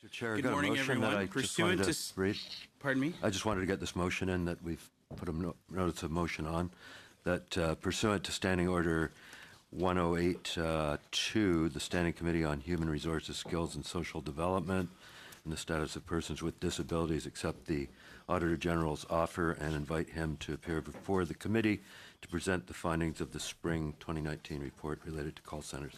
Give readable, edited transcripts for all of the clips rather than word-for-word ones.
Mr. Chair, Good I got morning, a motion everyone. that I just wanted to read. Pardon me? I just wanted to get this motion in that we've put a notice of motion on, that pursuant to Standing Order 108-2, the Standing Committee on Human Resources, Skills and Social Development and the Status of Persons with Disabilities accept the Auditor General's offer and invite him to appear before the committee to present the findings of the spring 2019 report related to call centers.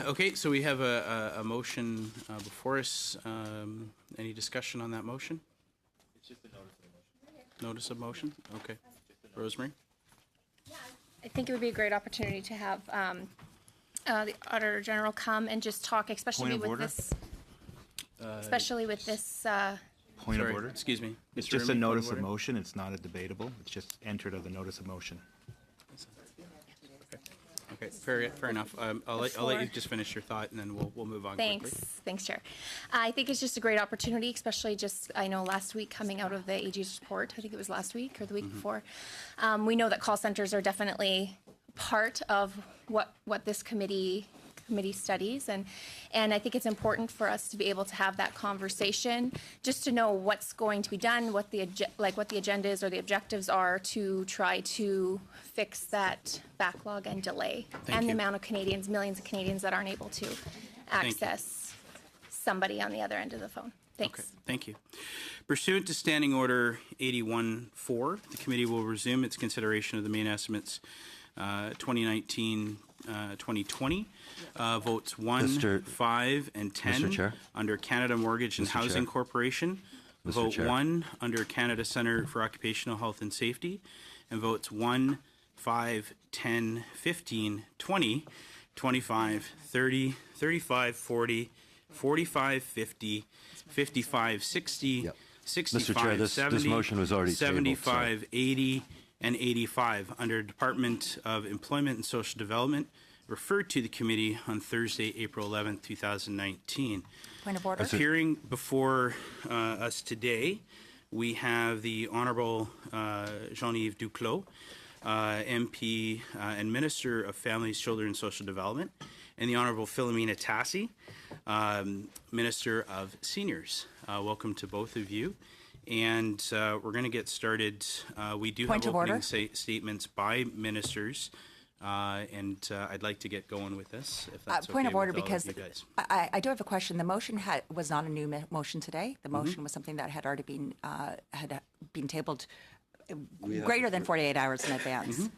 Okay, so we have a motion before us. Any discussion on that motion? It's just a notice of motion. Notice of motion? Okay. Rosemary? I think it would be a great opportunity to have the Auditor General come and just talk, especially Point of with order? this. Especially with this. Point Sorry, of order? excuse me. It's Mr. just a Remy, point notice of order? motion. It's not a debatable. It's just entered of the notice of motion. Okay, fair enough. I'll let you just finish your thought, and then we'll move on Thanks. quickly. Thanks, Chair. I think it's just a great opportunity, especially I know last week coming out of the AG's report, I think it was last week or the week before, we know that call centers are definitely part of what this committee studies, and I think it's important for us to be able to have that conversation, just to know what's going to be done, what the agenda is or the objectives are to try to fix that backlog and delay, Thank the you. amount of Canadians, millions of Canadians that aren't able to access somebody on the other end of the phone. Thanks. Okay, thank you. Pursuant to Standing Order 81-4, the committee will resume its consideration of the main estimates 2019-2020. Votes 1, 5, and 10 Mr. Chair? under Canada Mortgage and Mr. Housing Chair? Corporation. Mr. Vote Chair? 1 under Canada Centre for Occupational Health and Safety. And votes 1, 5, 10, 15, 20, 25, 30, 35, 40, 45, 50, 55, 60, Yep. 65, Mr. Chair, this 70, motion was already tabled, 75, 80, and 85 under Department of Employment and Social Development, referred to the committee on Thursday, April 11th, 2019. Point of order. Appearing before us today, we have the Honourable Jean-Yves Duclos, MP and Minister of Families, Children and Social Development, and the Honourable Philomena Tassi, Minister of Seniors. Welcome to both of you. And we're going to get started. We do Point have of opening order. statements by ministers, and I'd like to get going with this, if that's Point okay of order, with all because you guys. I do have a question. The motion was not a new motion today. The motion was something that had already been tabled greater than 48 hours in advance.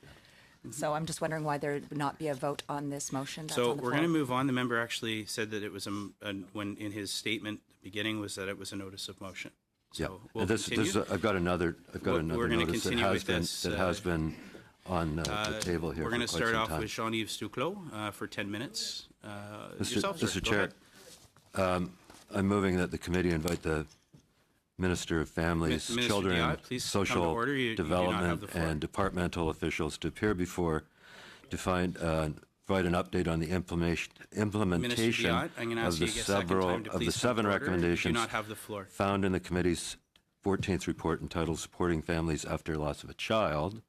So I'm just wondering why there would not be a vote on this motion. That's So on the we're going to floor. move on. The member actually said that it was when in his statement at the beginning was that it was a notice of motion. So Yeah, we'll and continue. I've got another We're gonna notice that continue has with been this, that has been on the table here. We're going to for quite start some off time. with Jean-Yves Duclos for 10 minutes. Yourself, Mr. sir. Go Chair, ahead. I'm moving that the committee invite the Minister of Families, Minister Children, Diot, please come to Social order. You do not have Development, the floor. and departmental officials to appear before to provide an update on the implementation Diot, I'm gonna ask of you the a second time to of the please come 7 to order. You do recommendations not have the floor. found in the committee's 14th report entitled Supporting Families After Loss of a Child,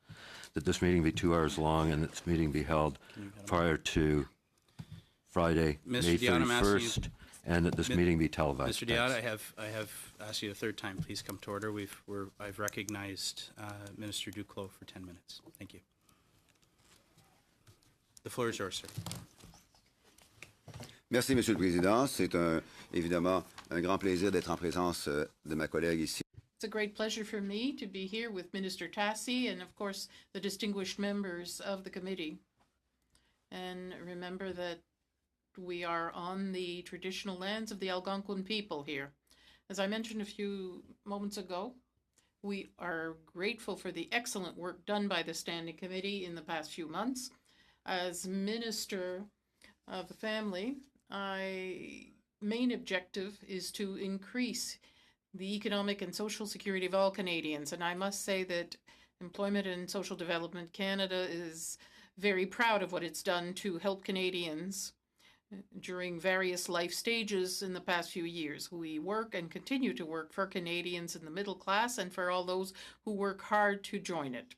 that this meeting be 2 hours long and this meeting be held prior to Friday, Mr. May Diot, I'm asking you- 31st, and that this meeting be televised. Mr. Diot, Thanks. I have asked you a third time. Please come to order. I've recognized Minister Duclos for 10 minutes. Thank you. The floor is yours, sir. Merci, Monsieur le Président. C'est évidemment un grand plaisir d'être en présence de ma collègue ici. It's a great pleasure for me to be here with Minister Tassi and, of course, the distinguished members of the committee. And remember that we are on the traditional lands of the Algonquin people here. As I mentioned a few moments ago, we are grateful for the excellent work done by the Standing Committee in the past few months. As Minister of the Family, my main objective is to increase the economic and social security of all Canadians. And I must say that Employment and Social Development Canada is very proud of what it's done to help Canadians during various life stages in the past few years. We work and continue to work for Canadians in the middle class and for all those who work hard to join it.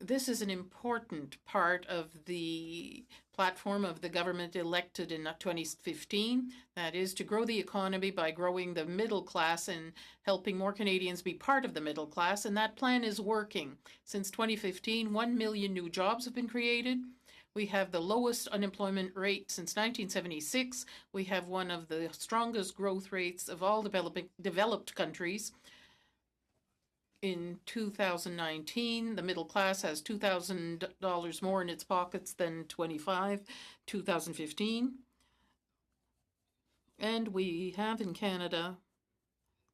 This is an important part of the platform of the government elected in 2015. That is to grow the economy by growing the middle class and helping more Canadians be part of the middle class. And that plan is working. Since 2015, 1 million new jobs have been created. We have the lowest unemployment rate since 1976. We have one of the strongest growth rates of all developed countries. In 2019, the middle class has $2,000 more in its pockets than 2015. And we have in Canada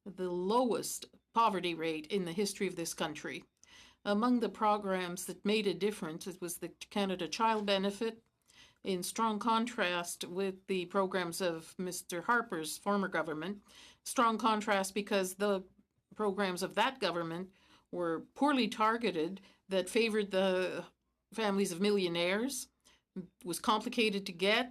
the lowest poverty rate in the history of this country. Among the programs that made a difference, it was the Canada Child Benefit, in strong contrast with the programs of Mr. Harper's former government. Strong contrast because the programs of that government were poorly targeted, that favored the families of millionaires. It was complicated to get.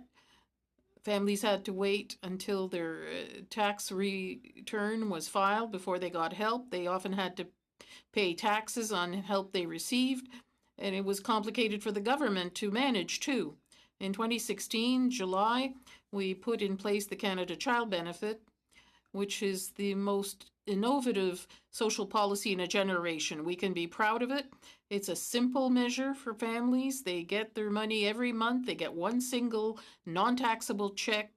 Families had to wait until their tax return was filed before they got help. They often had to pay taxes on help they received, and it was complicated for the government to manage too. In 2016, July, we put in place the Canada Child Benefit, which is the most innovative social policy in a generation. We can be proud of it. It's a simple measure for families. They get their money every month. They get one single non-taxable check.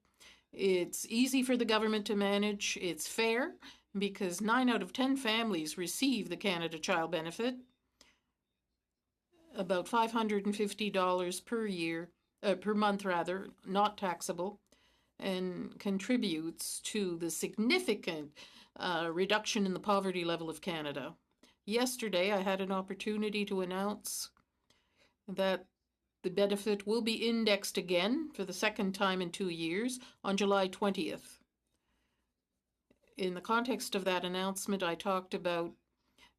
It's easy for the government to manage. It's fair because 9 out of 10 families receive the Canada Child Benefit, about $550 per month, not taxable, and contributes to the significant reduction in the poverty level of Canada. Yesterday, I had an opportunity to announce that the benefit will be indexed again for the second time in 2 years on July 20th. In the context of that announcement, I talked about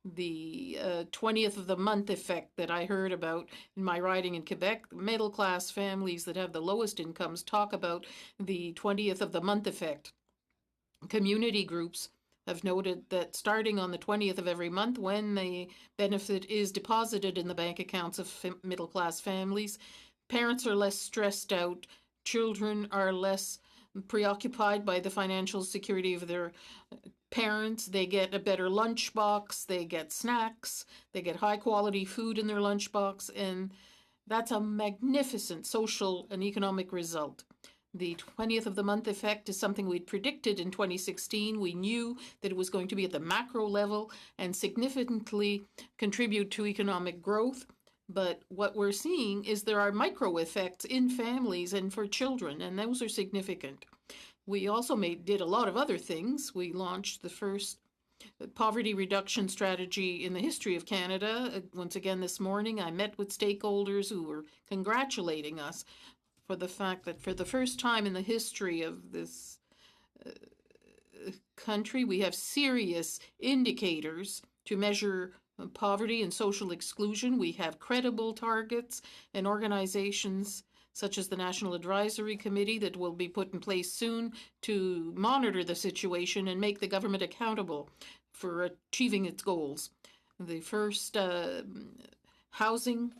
the 20th of the month effect that I heard about in my riding in Quebec. Middle class families that have the lowest incomes talk about the 20th of the month effect. Community groups have noted that starting on the 20th of every month, when the benefit is deposited in the bank accounts of middle class families, parents are less stressed out, children are less preoccupied by the financial security of their parents. They get a better lunchbox, they get snacks, they get high quality food in their lunchbox, and that's a magnificent social and economic result. The 20th of the month effect is something we'd predicted in 2016. We knew that it was going to be at the macro level and significantly contribute to economic growth. But what we're seeing is there are micro effects in families and for children, and those are significant. We also did a lot of other things. We launched the first poverty reduction strategy in the history of Canada. Once again this morning, I met with stakeholders who were congratulating us for the fact that for the first time in the history of this country, we have serious indicators to measure poverty and social exclusion. We have credible targets and organizations such as the National Advisory Committee that will be put in place soon to monitor the situation and make the government accountable for achieving its goals. The first housing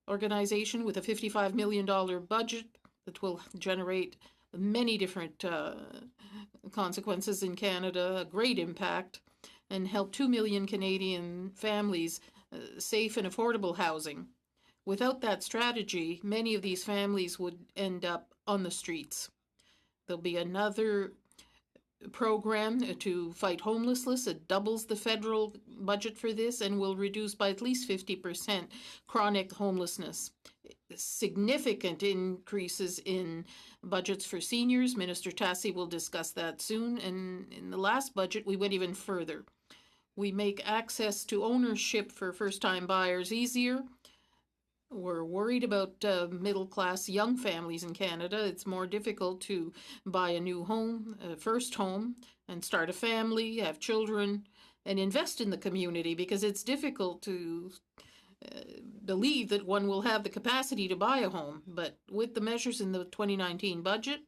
organization with a $55 million budget that will generate many different consequences in Canada, a great impact, and help 2 million Canadian families safe and affordable housing. Without that strategy, many of these families would end up on the streets. There'll be another program to fight homelessness. It doubles the federal budget for this and will reduce by at least 50% chronic homelessness. Significant increases in budgets for seniors. Minister Tassi will discuss that soon. And in the last budget, we went even further. We make access to ownership for first-time buyers easier. We're worried about middle-class young families in Canada. It's more difficult to buy a new home, a first home, and start a family, have children, and invest in the community because it's difficult to believe that one will have the capacity to buy a home. But with the measures in the 2019 budget,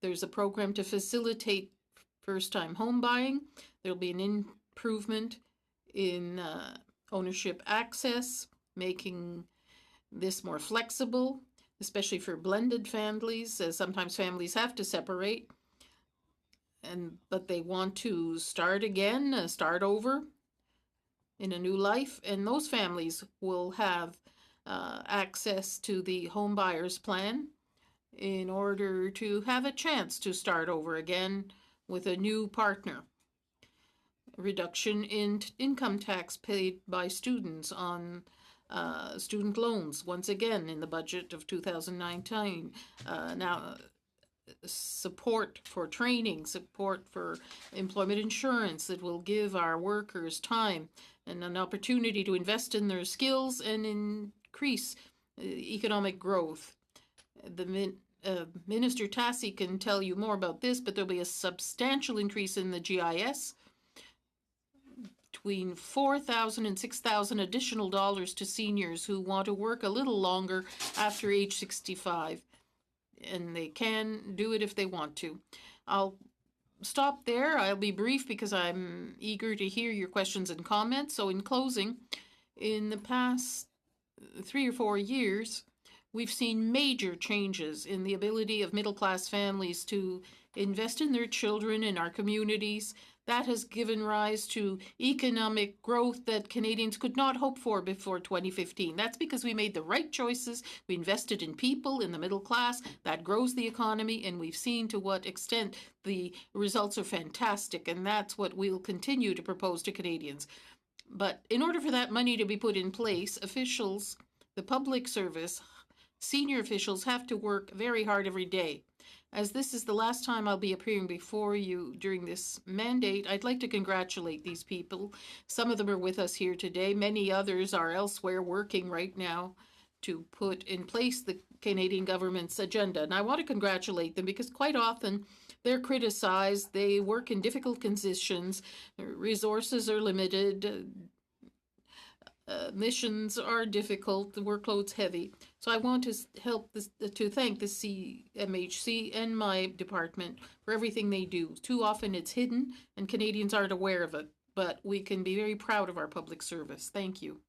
there's a program to facilitate first-time home buying. There'll be an improvement in ownership access. making this more flexible, especially for blended families, as sometimes families have to separate, but they want to start again, start over in a new life, and those families will have access to the home buyers plan in order to have a chance to start over again with a new partner. Reduction in income tax paid by students on student loans, once again in the budget of 2019. Now, support for training, support for employment insurance that will give our workers time and an opportunity to invest in their skills and increase economic growth. Minister Tassi can tell you more about this, but there'll be a substantial increase in the GIS, between $4,000 and $6,000 additional dollars to seniors who want to work a little longer after age 65. And they can do it if they want to. I'll stop there. I'll be brief because I'm eager to hear your questions and comments. So in closing, in the past 3 or 4 years, we've seen major changes in the ability of middle-class families to invest in their children in our communities. That has given rise to economic growth that Canadians could not hope for before 2015. That's because we made the right choices. We invested in people, in the middle class. That grows the economy, and we've seen to what extent the results are fantastic, and that's what we'll continue to propose to Canadians. But in order for that money to be put in place, officials, the public service, senior officials have to work very hard every day. As this is the last time I'll be appearing before you during this mandate, I'd like to congratulate these people. Some of them are with us here today. Many others are elsewhere working right now to put in place the Canadian government's agenda. And I want to congratulate them because quite often they're criticized. They work in difficult conditions. Resources are limited. Missions are difficult, the workload's heavy. So I want to thank the CMHC and my department for everything they do. Too often it's hidden and Canadians aren't aware of it, but we can be very proud of our public service. Thank you.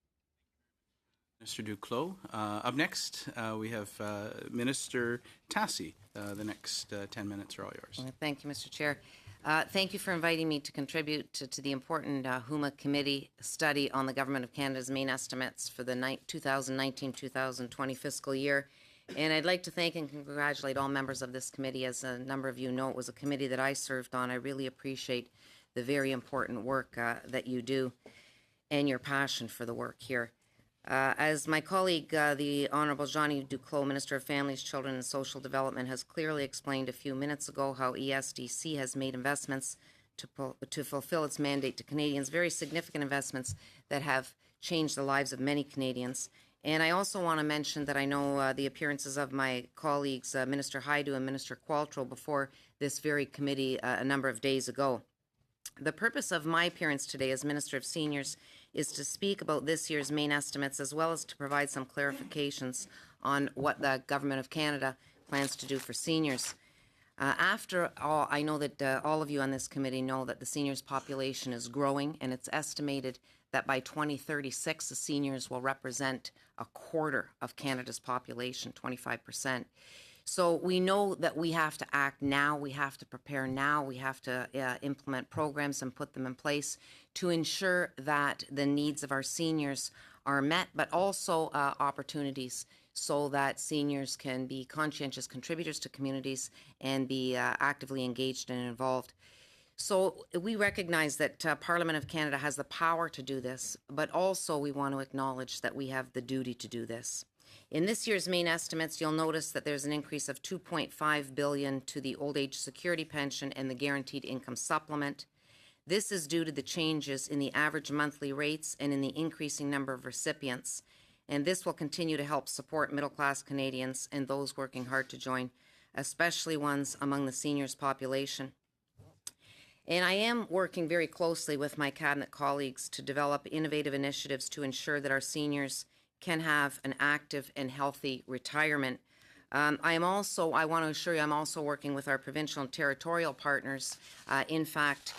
Mr. Duclos. Up next, we have Minister Tassi. The next 10 minutes are all yours. Thank you, Mr. Chair. Thank you for inviting me to contribute to the important HUMA committee study on the Government of Canada's main estimates for the 2019-2020 fiscal year. And I'd like to thank and congratulate all members of this committee. As a number of you know, it was a committee that I served on. I really appreciate the very important work that you do and your passion for the work here. As my colleague, the Honourable Jean-Yves Duclos, Minister of Families, Children and Social Development, has clearly explained a few minutes ago how ESDC has made investments to fulfill its mandate to Canadians, very significant investments that have changed the lives of many Canadians. And I also want to mention that I know the appearances of my colleagues, Minister Haidu and Minister Qualtrough, before this very committee a number of days ago. The purpose of my appearance today as Minister of Seniors is to speak about this year's main estimates as well as to provide some clarifications on what the Government of Canada plans to do for seniors. After all, I know that all of you on this committee know that the seniors population is growing, and it's estimated that by 2036 the seniors will represent a quarter of Canada's population, 25%. So we know that we have to act now, we have to prepare now, we have to implement programs and put them in place to ensure that the needs of our seniors are met, but also opportunities so that seniors can be conscientious contributors to communities and be actively engaged and involved. So we recognize that Parliament of Canada has the power to do this, but also we want to acknowledge that we have the duty to do this. In this year's main estimates, you'll notice that there's an increase of $2.5 billion to the old age security pension and the guaranteed income supplement. This is due to the changes in the average monthly rates and in the increasing number of recipients. And this will continue to help support middle-class Canadians and those working hard to join, especially ones among the seniors population. And I am working very closely with my cabinet colleagues to develop innovative initiatives to ensure that our seniors can have an active and healthy retirement. I want to assure you, I'm also working with our provincial and territorial partners. In fact,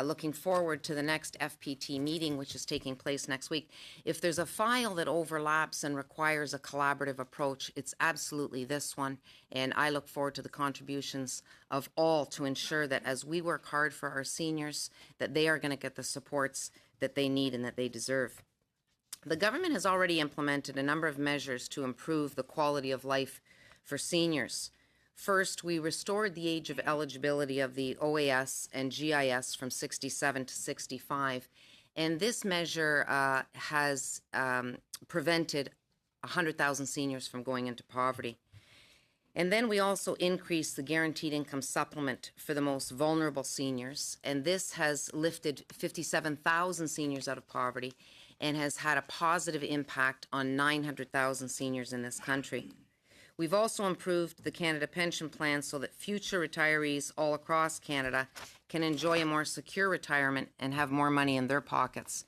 looking forward to the next FPT meeting, which is taking place next week. If there's a file that overlaps and requires a collaborative approach, it's absolutely this one. And I look forward to the contributions of all to ensure that as we work hard for our seniors, that they are going to get the supports that they need and that they deserve. The government has already implemented a number of measures to improve the quality of life for seniors. First, we restored the age of eligibility of the OAS and GIS from 67 to 65, and this measure has prevented 100,000 seniors from going into poverty. And then we also increased the guaranteed income supplement for the most vulnerable seniors, and this has lifted 57,000 seniors out of poverty and has had a positive impact on 900,000 seniors in this country. We've also improved the Canada Pension Plan so that future retirees all across Canada can enjoy a more secure retirement and have more money in their pockets.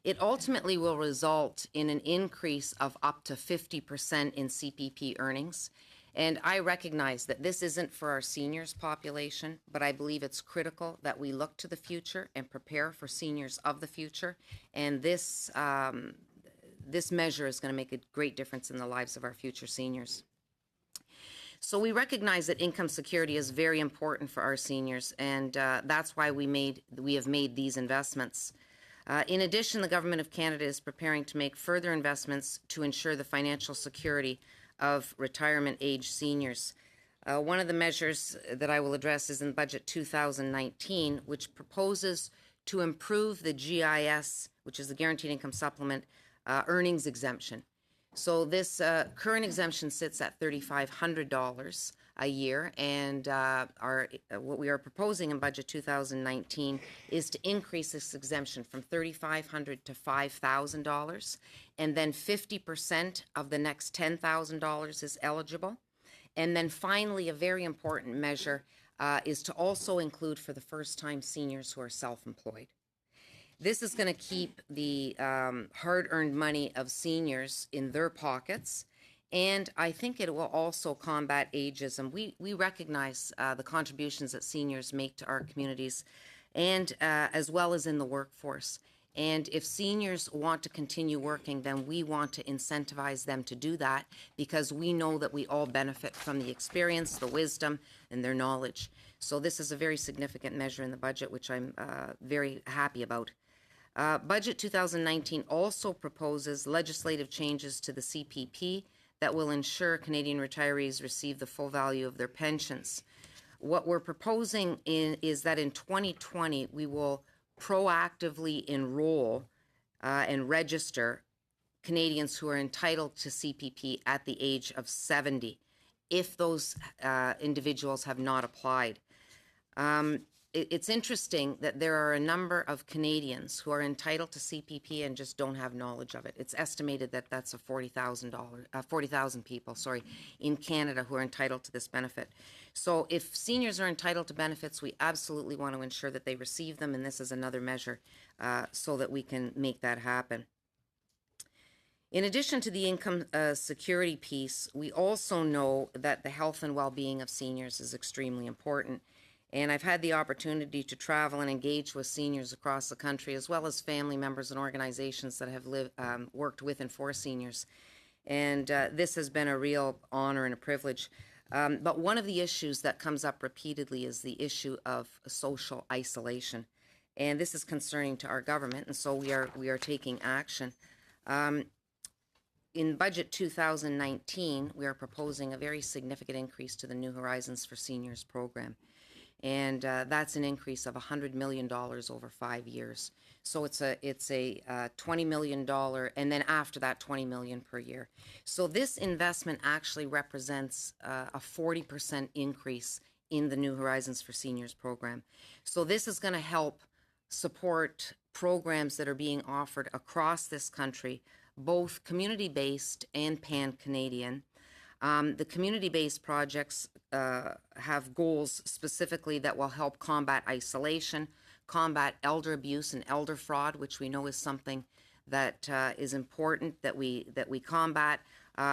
It ultimately will result in an increase of up to 50% in CPP earnings. And I recognize that this isn't for our seniors population, but I believe it's critical that we look to the future and prepare for seniors of the future. And this measure is going to make a great difference in the lives of our future seniors. So we recognize that income security is very important for our seniors, and that's why we have made these investments. In addition, the Government of Canada is preparing to make further investments to ensure the financial security of retirement age seniors. One of the measures that I will address is in Budget 2019, which proposes to improve the GIS, which is the Guaranteed Income Supplement, earnings exemption. So this current exemption sits at $3,500 a year, and what we are proposing in Budget 2019 is to increase this exemption from $3,500 to $5,000, and then 50% of the next $10,000 is eligible. And then finally, a very important measure is to also include for the first time seniors who are self-employed. This is going to keep the hard-earned money of seniors in their pockets, and I think it will also combat ageism. We recognize the contributions that seniors make to our communities, and as well as in the workforce. And if seniors want to continue working, then we want to incentivize them to do that, because we know that we all benefit from the experience, the wisdom, and their knowledge. So this is a very significant measure in the budget, which I'm very happy about. Budget 2019 also proposes legislative changes to the CPP that will ensure Canadian retirees receive the full value of their pensions. What we're proposing is that in 2020, we will proactively enroll and register Canadians who are entitled to CPP at the age of 70, if those individuals have not applied. It's interesting that there are a number of Canadians who are entitled to CPP and just don't have knowledge of it. It's estimated that that's 40,000 people, in Canada who are entitled to this benefit. So if seniors are entitled to benefits, we absolutely want to ensure that they receive them, and this is another measure so that we can make that happen. In addition to the income security piece, we also know that the health and well-being of seniors is extremely important. And I've had the opportunity to travel and engage with seniors across the country, as well as family members and organizations that have worked with and for seniors. And this has been a real honor and a privilege. But one of the issues that comes up repeatedly is the issue of social isolation. And this is concerning to our government, and so we are taking action. In Budget 2019, we are proposing a very significant increase to the New Horizons for Seniors program. And that's an increase of $100 million over 5 years. So it's a $20 million, and then after that, $20 million per year. So this investment actually represents a 40% increase in the New Horizons for Seniors program. So this is going to help support programs that are being offered across this country, both community-based and pan-Canadian. The community-based projects have goals specifically that will help combat isolation, combat elder abuse and elder fraud, which we know is something that is important that we combat,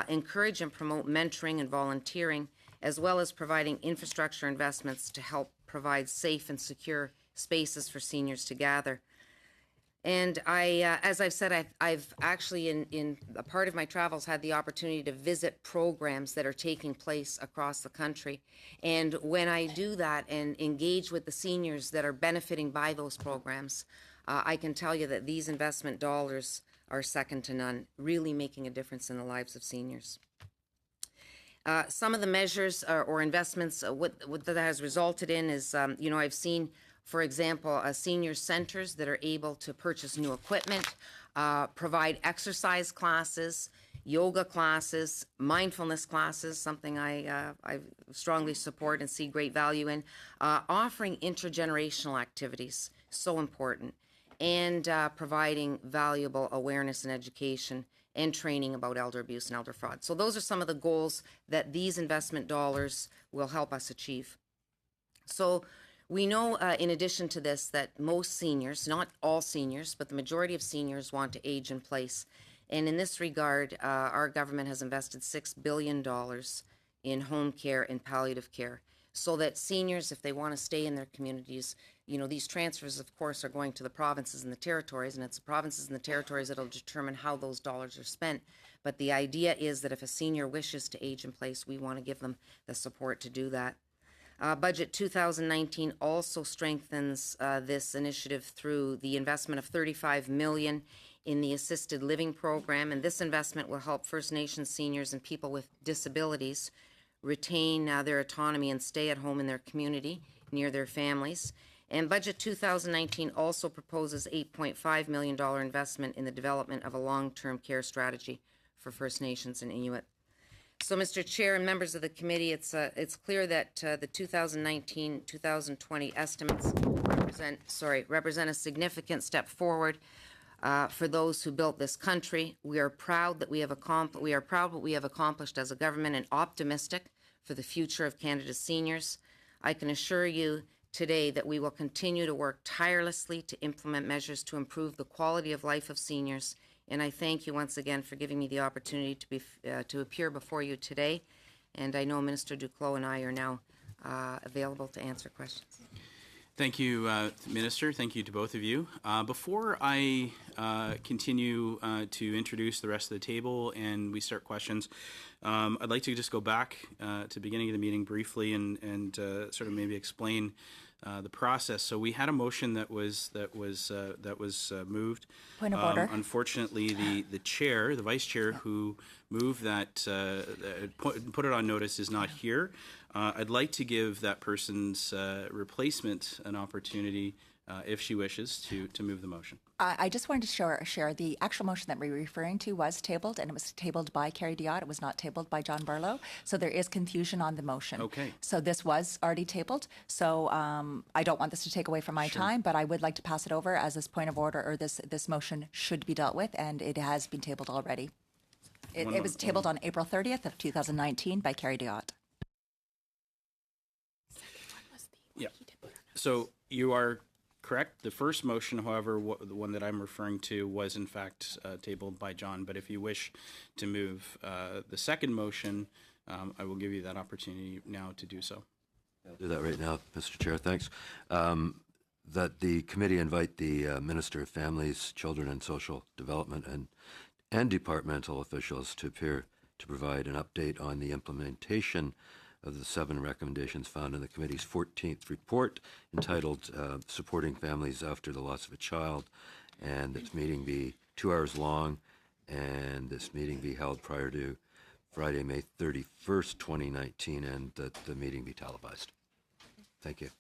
encourage and promote mentoring and volunteering, as well as providing infrastructure investments to help provide safe and secure spaces for seniors to gather. And as I've said, I've actually, in a part of my travels, had the opportunity to visit programs that are taking place across the country. And when I do that and engage with the seniors that are benefiting by those programs, I can tell you that these investment dollars are second to none, really making a difference in the lives of seniors. Some of the measures or investments, what that has resulted in is, I've seen, for example, senior centers that are able to purchase new equipment, provide exercise classes, yoga classes, mindfulness classes, something I strongly support and see great value in, offering intergenerational activities, so important, and providing valuable awareness and education and training about elder abuse and elder fraud. So those are some of the goals that these investment dollars will help us achieve. So we know, in addition to this, that most seniors, not all seniors, but the majority of seniors want to age in place. And in this regard, our government has invested $6 billion in home care and palliative care, so that seniors, if they want to stay in their communities, these transfers, of course, are going to the provinces and the territories, and it's the provinces and the territories that will determine how those dollars are spent. But the idea is that if a senior wishes to age in place, we want to give them the support to do that. Budget 2019 also strengthens this initiative through the investment of $35 million in the assisted living program, and this investment will help First Nations seniors and people with disabilities retain their autonomy and stay at home in their community near their families. And Budget 2019 also proposes $8.5 million investment in the development of a long-term care strategy for First Nations and Inuit. So, Mr. Chair and members of the committee, it's clear that the 2019-2020 estimates represent a significant step forward for those who built this country. We are proud that we have what we have accomplished as a government, and optimistic for the future of Canada's seniors. I can assure you today that we will continue to work tirelessly to implement measures to improve the quality of life of seniors. And I thank you once again for giving me the opportunity to appear before you today. And I know Minister Duclos and I are now available to answer questions. Thank you, Minister. Thank you to both of you. Before I continue to introduce the rest of the table and we start questions, I'd like to just go back to the beginning of the meeting briefly and sort of maybe explain the process. So we had a motion that was moved. Point of order. Unfortunately, the vice chair who moved that, put it on notice, is not here. I'd like to give that person's replacement an opportunity, if she wishes, to move the motion. I just wanted to share the actual motion that we're referring to was tabled, and it was tabled by Carrie Diot. It was not tabled by John Barlow. So there is confusion on the motion. Okay. So this was already tabled. So I don't want this to take away from my time, but I would like to pass it over as this point of order, or this motion should be dealt with, and it has been tabled already. It was tabled on April 30th of 2019 by Carrie Diot. Yeah. So you are correct. The first motion, however, the one that I'm referring to, was in fact tabled by John. But if you wish to move the second motion, I will give you that opportunity now to do so. I'll do that right now, Mr. Chair. Thanks. That the committee invite the Minister of Families, Children and Social Development and departmental officials to appear to provide an update on the implementation of the 7 recommendations found in the committee's 14th report entitled Supporting Families After the Loss of a Child, and this meeting be 2 hours long, and this meeting be held prior to Friday, May 31st, 2019, and that the meeting be televised. Thank you.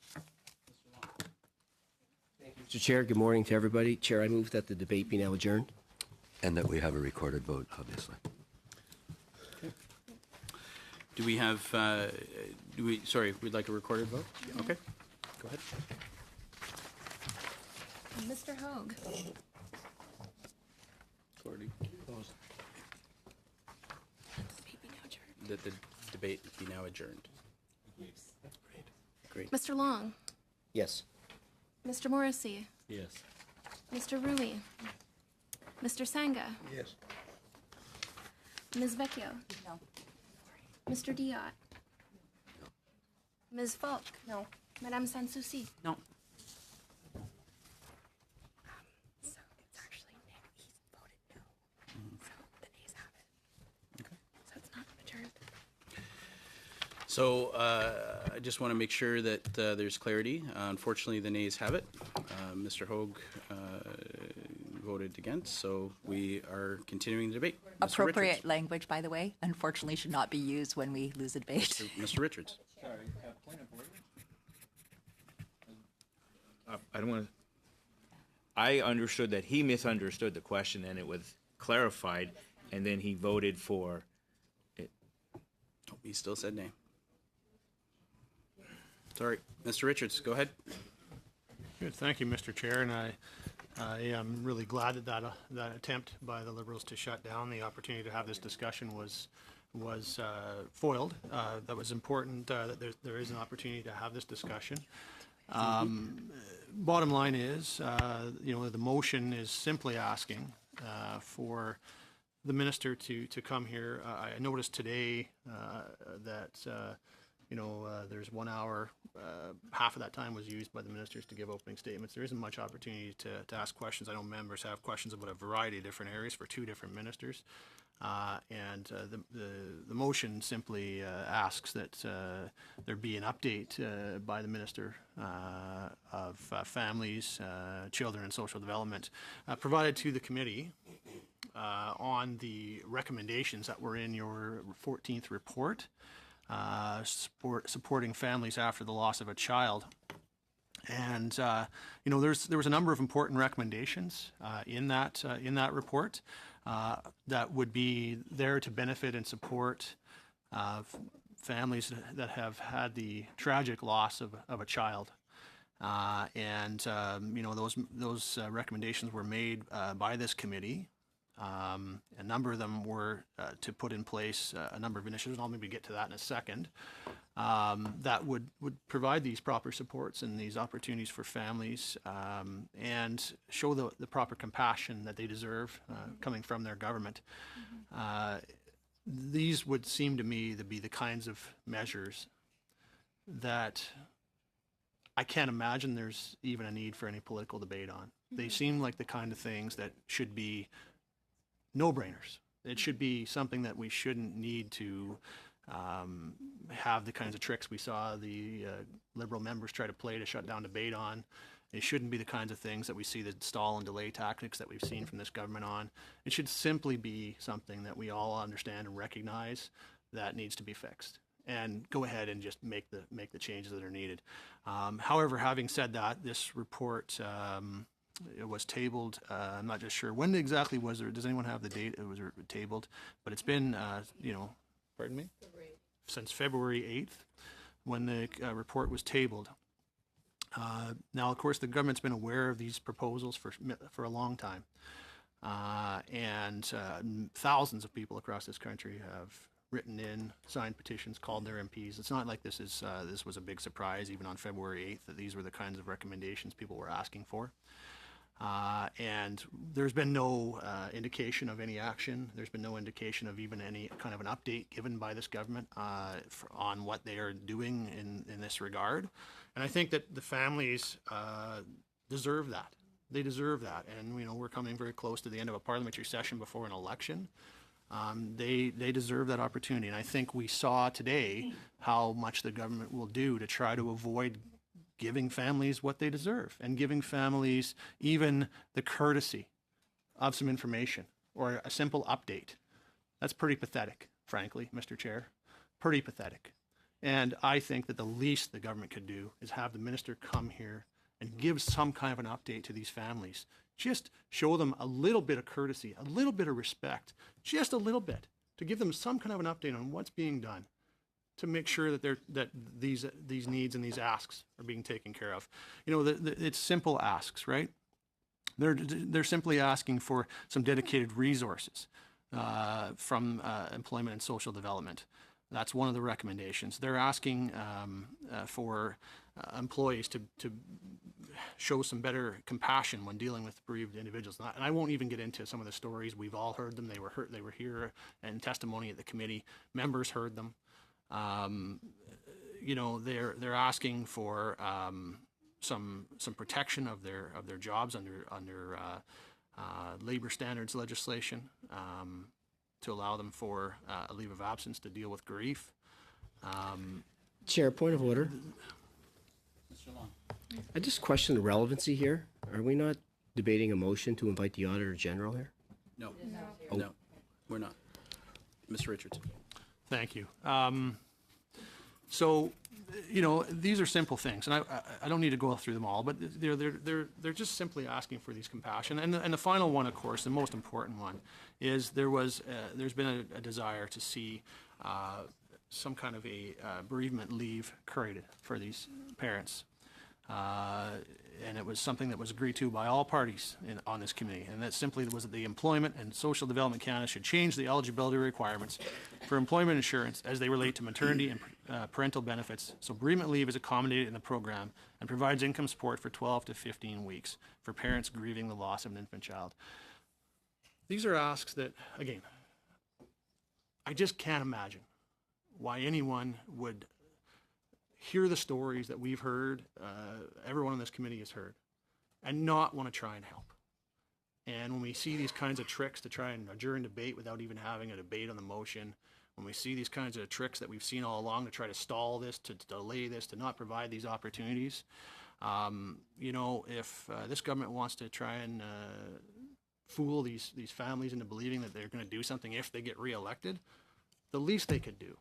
Mr. Chair, good morning to everybody. Chair, I move that the debate be now adjourned. And that we have a recorded vote, obviously. Do we have, we'd like a recorded vote? Okay, go ahead. Mr. Hogue. That the debate be now adjourned. Great. Mr. Long, Yes. Mr. Morrissey, Yes. Mr. Rumi, Mr. Sangha, Yes. Ms. Vecchio, No. Mr. Diot, Ms. Falk, No. Madame Sanssouci. No. So I just want to make sure that there's clarity. Unfortunately, the nays have it. Mr. Hogue voted against, so we are continuing the debate. Mr. Appropriate Richards. language, by the way, unfortunately should not be used when we lose a debate. Mr. Richards. I don't want to. I understood that he misunderstood the question and it was clarified, and then he voted for it. Oh, he still said nay. Sorry. Mr. Richards, go ahead. Good, thank you, Mr. Chair, and I am really glad that that attempt by the Liberals to shut down the opportunity to have this discussion was foiled. That was important that there is an opportunity to have this discussion. Bottom line is, the motion is simply asking for the minister to come here. I noticed today that there's 1 hour, half of that time was used by the ministers to give opening statements. There isn't much opportunity to ask questions. I know members have questions about a variety of different areas for two different ministers. And the motion simply asks that there be an update by the Minister of Families, Children and Social Development provided to the committee on the recommendations that were in your 14th report, supporting families after the loss of a child. And there was a number of important recommendations in that report that would be there to benefit and support families that have had the tragic loss of a child. Those recommendations were made by this committee. A number of them were to put in place a number of initiatives, and I'll maybe get to that in a second, that would provide these proper supports and these opportunities for families and show the proper compassion that they deserve coming from their government. These would seem to me to be the kinds of measures that I can't imagine there's even a need for any political debate on. They seem like the kind of things that should be no-brainers. It should be something that we shouldn't need to have the kinds of tricks we saw the Liberal members try to play to shut down debate on. It shouldn't be the kinds of things that we see the stall and delay tactics that we've seen from this government on. It should simply be something that we all understand and recognize that needs to be fixed, and go ahead and just make the changes that are needed. However, having said that, this report it was tabled. I'm not just sure when exactly was there. Does anyone have the date it was tabled? But it's been, pardon me? Since February 8th, when the report was tabled. Now, of course, the government's been aware of these proposals for a long time. And thousands of people across this country have written in, signed petitions, called their MPs. It's not like this was a big surprise, even on February 8th, that these were the kinds of recommendations people were asking for. And there's been no indication of any action. There's been no indication of even any kind of an update given by this government on what they are doing in this regard. And I think that the families deserve that. They deserve that. And, we're coming very close to the end of a parliamentary session before an election. They deserve that opportunity. And I think we saw today how much the government will do to try to avoid giving families what they deserve and giving families even the courtesy of some information or a simple update. That's pretty pathetic, frankly, Mr. Chair. Pretty pathetic. And I think that the least the government could do is have the minister come here and give some kind of an update to these families. Just show them a little bit of courtesy, a little bit of respect, just a little bit, to give them some kind of an update on what's being done to make sure that these needs and these asks are being taken care of. It's simple asks, right? They're simply asking for some dedicated resources from Employment and Social Development. That's one of the recommendations. They're asking for employees to show some better compassion when dealing with bereaved individuals. And I won't even get into some of the stories. We've all heard them. They were here in testimony at the committee. Members heard them. They're asking for some protection of their jobs under labor standards legislation to allow them for a leave of absence to deal with grief. Chair, point of order. I just question the relevancy here. Are we not debating a motion to invite the Auditor General here? No. No, we're not. Mr. Richards. Thank you. So, these are simple things, and I don't need to go through them all, but they're just simply asking for these compassion. And the final one, of course, the most important one, is there's been a desire to see some kind of a bereavement leave created for these parents. And it was something that was agreed to by all parties on this committee, and that simply was that the Employment and Social Development Canada should change the eligibility requirements for employment insurance as they relate to maternity and parental benefits, so bereavement leave is accommodated in the program and provides income support for 12 to 15 weeks for parents grieving the loss of an infant child. These are asks that, again, I just can't imagine why anyone would hear the stories that we've heard, everyone on this committee has heard, and not want to try and help. And when we see these kinds of tricks to try and adjourn debate without even having a debate on the motion, when we see these kinds of tricks that we've seen all along to try to stall this, to delay this, to not provide these opportunities, if this government wants to try and fool these families into believing that they're going to do something if they get reelected, the least they could do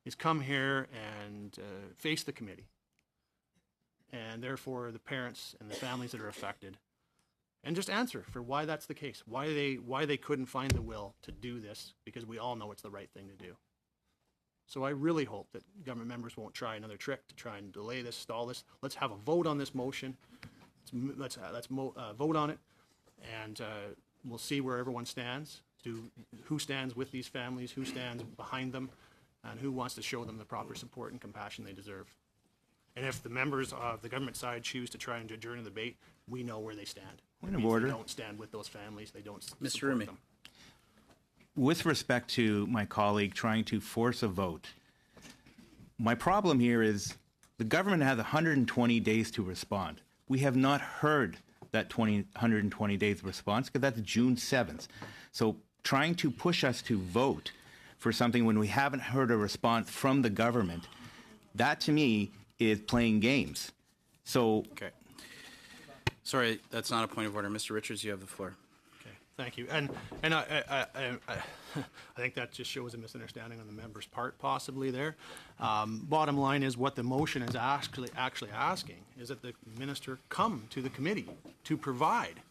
is come here and face the committee, and therefore the parents and the families that are affected, and just answer for why that's the case, why they couldn't find the will to do this, because we all know it's the right thing to do. So I really hope that government members won't try another trick to try and delay this, stall this. Let's have a vote on this motion. Let's vote on it, and we'll see where everyone stands. Who stands with these families, who stands behind them, and who wants to show them the proper support and compassion they deserve. And if the members of the government side choose to try and adjourn the debate, we know where they stand. Point of order. They don't stand with those families. They don't Mr. support Remy. them. With respect to my colleague trying to force a vote, my problem here is the government has 120 days to respond. We have not heard that 120 days response, because that's June 7th. So trying to push us to vote for something when we haven't heard a response from the government, that to me is playing games. So Okay. Sorry, that's not a point of order. Mr. Richards, you have the floor. Okay, thank you. And I think that just shows a misunderstanding on the member's part, possibly there. Bottom line is, what the motion is actually asking is that the minister come to the committee to provide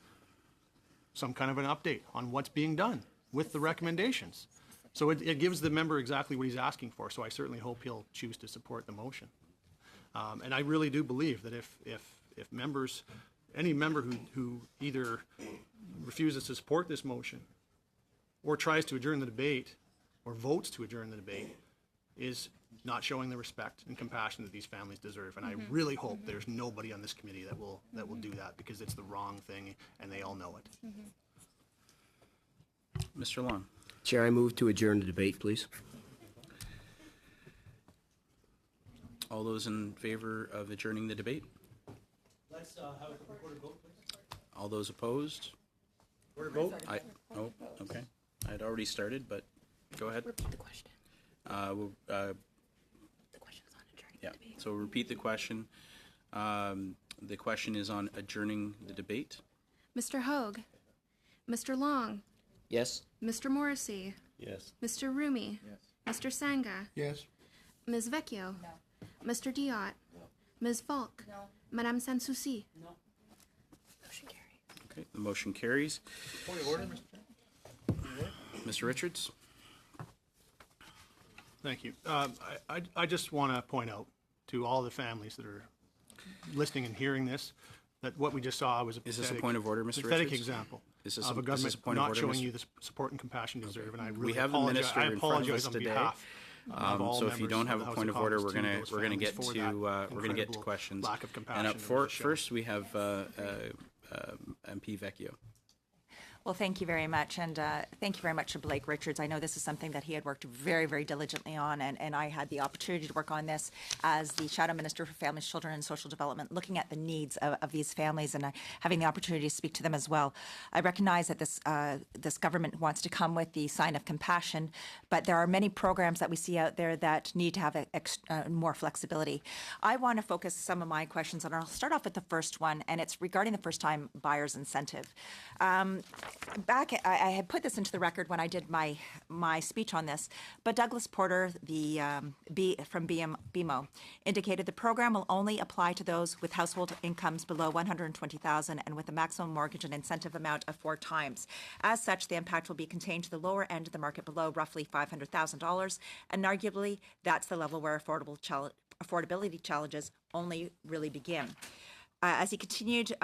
some kind of an update on what's being done with the recommendations. So it gives the member exactly what he's asking for. So I certainly hope he'll choose to support the motion. And I really do believe that if members, any member who either refuses to support this motion or tries to adjourn the debate or votes to adjourn the debate is not showing the respect and compassion that these families deserve. And I really hope there's nobody on this committee that will do that, because it's the wrong thing and they all know it. Mr. Long. Chair, I move to adjourn the debate, please. All those in favor of adjourning the debate? Let's have a recorded vote, please. All those opposed? Vote. Oh, okay. I had already started, but go ahead. Repeat the question. The question's on adjourning Yeah, so repeat the question. The question is on adjourning the debate. Mr. Hogue, Mr. Long, Yes. Mr. Morrissey, Yes. Mr. Rumi, Mr. Sangha, Yes. Ms. Vecchio, Mr. Diot, Ms. Falk, Madame Sanssouci. Motion carried. Okay, the motion carries. Point of order, Mr. Chair. Mr. Richards? Thank you. I just want to point out to all the families that are listening and hearing this, that what we just saw was a Is this a point of order, Mr. pathetic Richards? example Is this of a a government point of not order, showing Mr. you the support and compassion you deserve, and I We really have the apologize. minister I in front of apologize us on today. behalf of all So if you members don't have of the a House point of of order, Commons we're to gonna those we're gonna get families to for that we're gonna get to incredible questions. lack of compassion And up that was shown. first we have MP Vecchio. Well, thank you very much. And thank you very much to Blake Richards. I know this is something that he had worked very, very diligently on. And I had the opportunity to work on this as the Shadow Minister for Families, Children and Social Development, looking at the needs of these families and having the opportunity to speak to them as well. I recognize that this government wants to come with the sign of compassion, but there are many programs that we see out there that need to have more flexibility. I want to focus some of my questions on, I'll start off with the first one, and it's regarding the first-time buyer's incentive. I had put this into the record when I did my speech on this, but Douglas Porter, from BMO, indicated the program will only apply to those with household incomes below $120,000 and with a maximum mortgage and incentive amount of 4 times. As such, the impact will be contained to the lower end of the market below roughly $500,000, and arguably that's the level where affordability challenges only really begin. As he continued,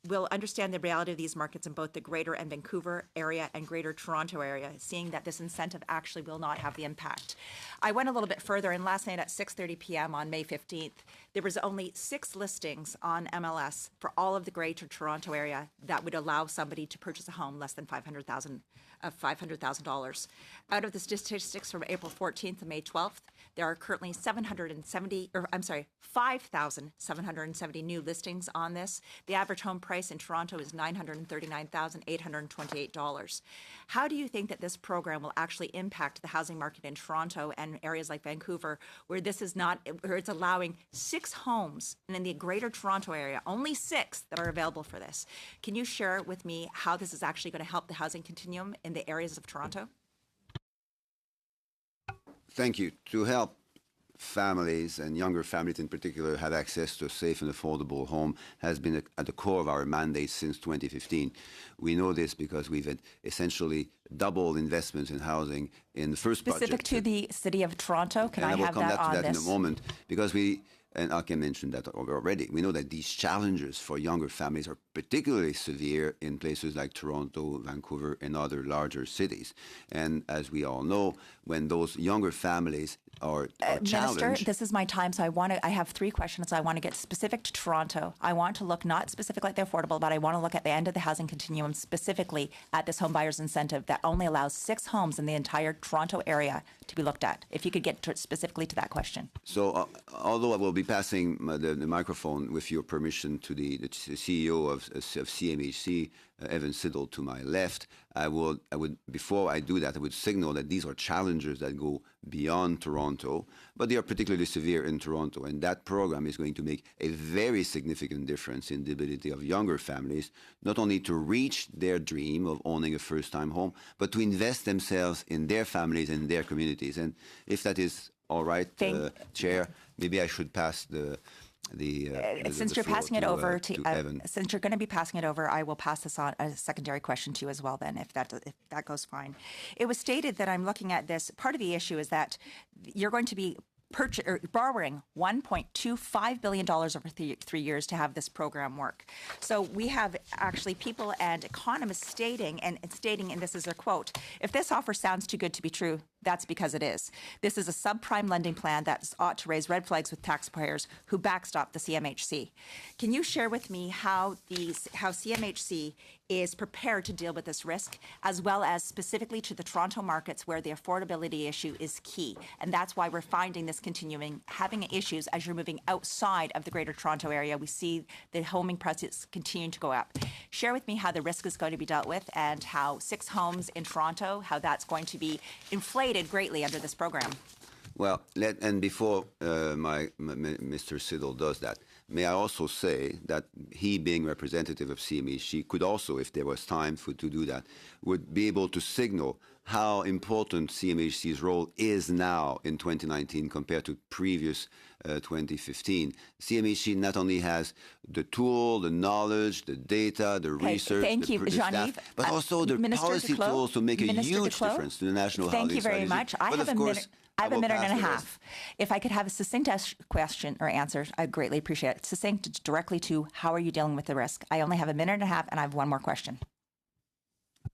we'll understand the reality of these markets in both the Greater and Vancouver area and Greater Toronto area, seeing that this incentive actually will not have the impact. I went a little bit further, and last night at 6:30 p.m. on May 15th, there was only 6 listings on MLS for all of the Greater Toronto area that would allow somebody to purchase a home less than $500,000. Out of the statistics from April 14th to May 12th, there are currently 5,770 new listings on this. The average home price in Toronto is $939,828. How do you think that this program will actually impact the housing market in Toronto and areas like Vancouver, where it's allowing 6 homes, and in the Greater Toronto area, only 6 that are available for this? Can you share with me how this is actually going to help the housing continuum in the areas of Toronto? Thank you. To help families and younger families in particular have access to a safe and affordable home has been at the core of our mandate since 2015. We know this because we've essentially doubled investments in housing in the first budget. Specific to the City of Toronto, can I have that on this? I will come back to that in a moment, because and I can mention that already, we know that these challenges for younger families are particularly severe in places like Toronto, Vancouver, and other larger cities. And as we all know, when those younger families are challenged... Minister, this is my time, so I have 3 questions. I want to get specific to Toronto. I want to look not specifically at the affordable, but I want to look at the end of the housing continuum, specifically at this home buyer's incentive that only allows 6 homes in the entire Toronto area to be looked at. If you could get specifically to that question. So, although I will be passing the microphone, with your permission, to the CEO of CMHC, Evan Siddle, to my left, I would, before I do that, I would signal that these are challenges that go beyond Toronto, but they are particularly severe in Toronto. And that program is going to make a very significant difference in the ability of younger families, not only to reach their dream of owning a first-time home, but to invest themselves in their families and their communities. And if that is all right, Chair, maybe I should pass since you're passing it over to Evan. Since you're going to be passing it over, I will pass this on a secondary question to you as well then, if that goes fine. It was stated that I'm looking at this. Part of the issue is that you're going to be borrowing $1.25 billion over 3 years to have this program work. So we have actually people and economists stating, and this is a quote, "If this offer sounds too good to be true, that's because it is. This is a subprime lending plan that ought to raise red flags with taxpayers who backstop the CMHC." Can you share with me how CMHC is prepared to deal with this risk, as well as specifically to the Toronto markets where the affordability issue is key? And that's why we're finding this having issues as you're moving outside of the Greater Toronto area. We see the homing prices continue to go up. Share with me how the risk is going to be dealt with, and how 6 homes in Toronto, how that's going to be inflated greatly under this program. Well, and before Mr. Siddle does that, may I also say that he, being representative of CMHC, could also, if there was time to do that, would be able to signal how important CMHC's role is now in 2019 compared to previous 2015. CMHC not only has the tool, the knowledge, the data, the research, the staff, but also the policy tools to make a huge difference to the national housing strategy. Thank you very much. I have a minute and a half. If I could have a succinct question or answer, I'd greatly appreciate it. Succinct directly to how are you dealing with the risk? I only have a minute and a half, and I have one more question.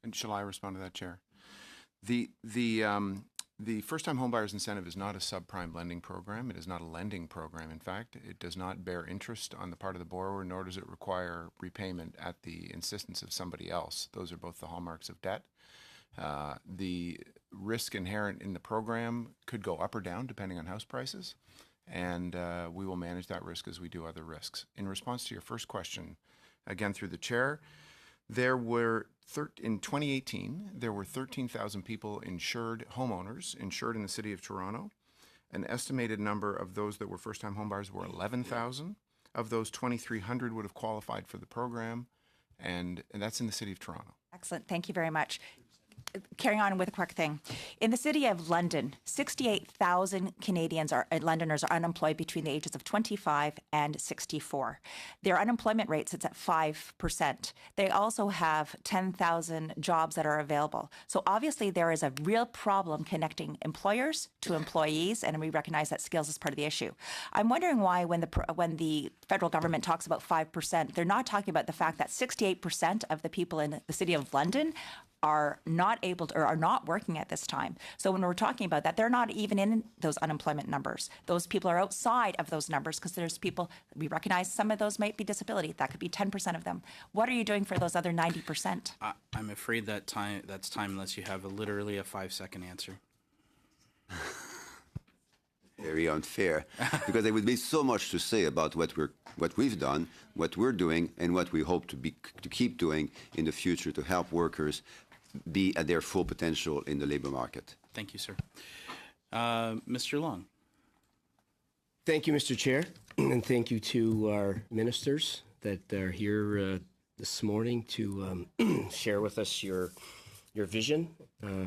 And shall I respond to that, Chair? The The first-time homebuyers incentive is not a subprime lending program. It is not a lending program. In fact, it does not bear interest on the part of the borrower, nor does it require repayment at the insistence of somebody else. Those are both the hallmarks of debt. The risk inherent in the program could go up or down depending on house prices, and we will manage that risk as we do other risks. In response to your first question, again through the chair, there were in 2018, there were 13,000 people homeowners insured in the city of Toronto. An estimated number of those that were first-time homebuyers were 11,000. Of those, 2,300 would have qualified for the program, and that's in the city of Toronto. Excellent. Thank you very much. Carrying on with a quick thing. In the city of London, 68,000 Londoners are unemployed between the ages of 25 and 64. Their unemployment rate sits at 5%. They also have 10,000 jobs that are available. So obviously there is a real problem connecting employers to employees, and we recognize that skills is part of the issue. I'm wondering why when the federal government talks about 5%, they're not talking about the fact that 68% of the people in the city of London are not able to, or are not working at this time. So when we're talking about that, they're not even in those unemployment numbers. Those people are outside of those numbers because there's people, we recognize some of those might be disability. That could be 10% of them. What are you doing for those other 90%? I'm afraid that's timeless. You have literally a 5-second answer. Very unfair, because there would be so much to say about what we've done, what we're doing, and what we hope to keep doing in the future to help workers be at their full potential in the labor market. Thank you, sir. Mr. Long. Thank you, Mr. Chair, and thank you to our ministers that are here this morning to share with us your vision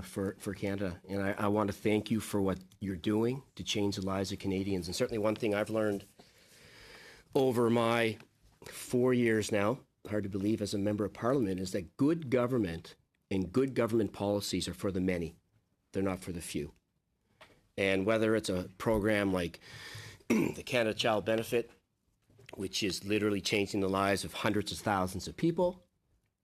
for Canada. And I want to thank you for what you're doing to change the lives of Canadians. And certainly one thing I've learned over my 4 years now, hard to believe as a member of Parliament, is that good government and good government policies are for the many. They're not for the few. And whether it's a program like the Canada Child Benefit, which is literally changing the lives of hundreds of thousands of people,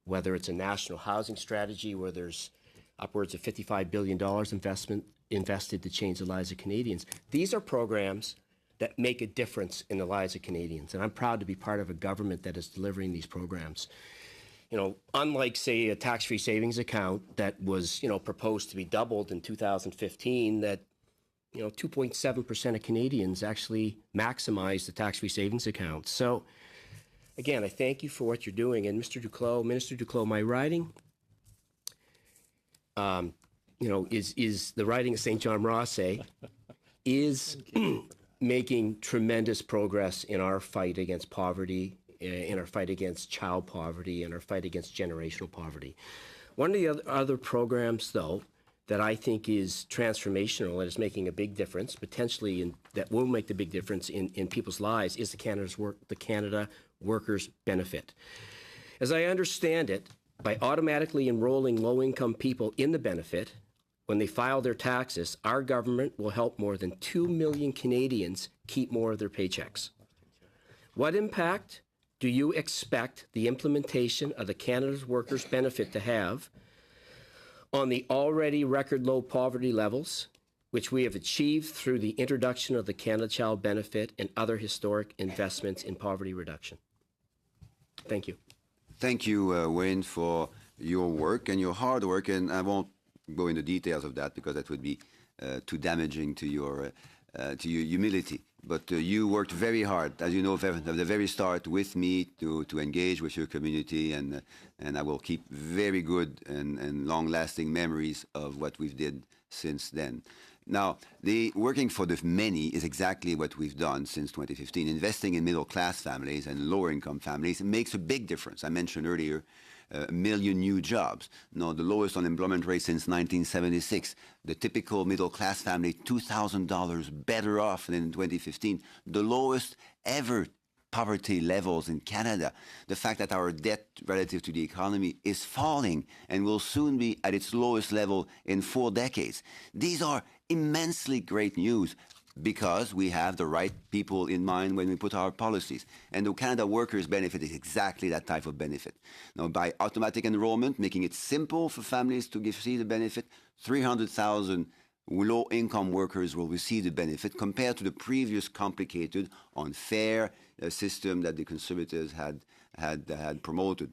whether it's a national housing strategy where there's upwards of $55 billion invested to change the lives of Canadians. These are programs that make a difference in the lives of Canadians. And I'm proud to be part of a government that is delivering these programs. You know, unlike, say, a tax-free savings account that was, proposed to be doubled in 2015, that, 2.7% of Canadians actually maximize the tax-free savings account. So, again, I thank you for what you're doing. And Minister Duclos, my riding, is the riding of St. John Ross, is making tremendous progress in our fight against poverty, in our fight against child poverty, and our fight against generational poverty. One of the other programs, though, that I think is transformational and is making a big difference, potentially, that will make the big difference in people's lives, is the Canada Workers Benefit. As I understand it, by automatically enrolling low-income people in the benefit, when they file their taxes, our government will help more than 2 million Canadians keep more of their paychecks. What impact do you expect the implementation of the Canada Workers Benefit to have on the already record low poverty levels, which we have achieved through the introduction of the Canada Child Benefit and other historic investments in poverty reduction? Thank you. Thank you, Wayne, for your work and your hard work. And I won't go into details of that because that would be too damaging to your humility. But you worked very hard, as you know, at the very start with me to engage with your community, and I will keep very good and long-lasting memories of what we've did since then. Now, the working for the many is exactly what we've done since 2015. Investing in middle-class families and lower-income families makes a big difference. I mentioned earlier 1 million new jobs. No, the lowest unemployment rate since 1976. The typical middle-class family, $2,000 better off than in 2015. The lowest ever poverty levels in Canada. The fact that our debt relative to the economy is falling and will soon be at its lowest level in 4 decades. These are immensely great news because we have the right people in mind when we put our policies. And the Canada Workers Benefit is exactly that type of benefit. Now, by automatic enrollment, making it simple for families to receive the benefit, 300,000 low-income workers will receive the benefit compared to the previous complicated, unfair system that the Conservatives had promoted.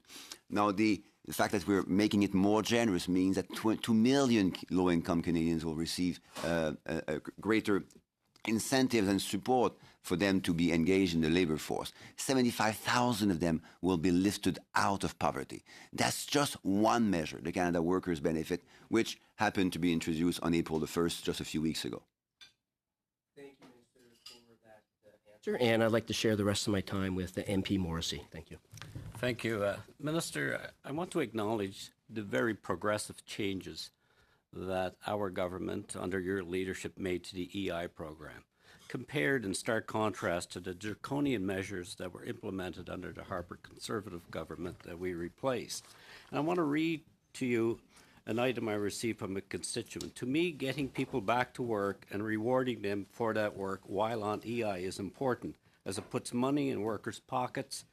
Now, the fact that we're making it more generous means that 2 million low-income Canadians will receive a greater incentives and support for them to be engaged in the labor force. 75,000 of them will be lifted out of poverty. That's just one measure, the Canada Workers Benefit, which happened to be introduced on April the 1st, just a few weeks ago. Thank you, Minister, for that answer. And I'd like to share the rest of my time with MP Morrissey. Thank you. Thank you. Minister, I want to acknowledge the very progressive changes that our government, under your leadership, made to the EI program, compared in stark contrast to the draconian measures that were implemented under the Harper Conservative government that we replaced. And I want to read to you an item I received from a constituent. To me, getting people back to work and rewarding them for that work while on EI is important, as it puts money in workers' pockets,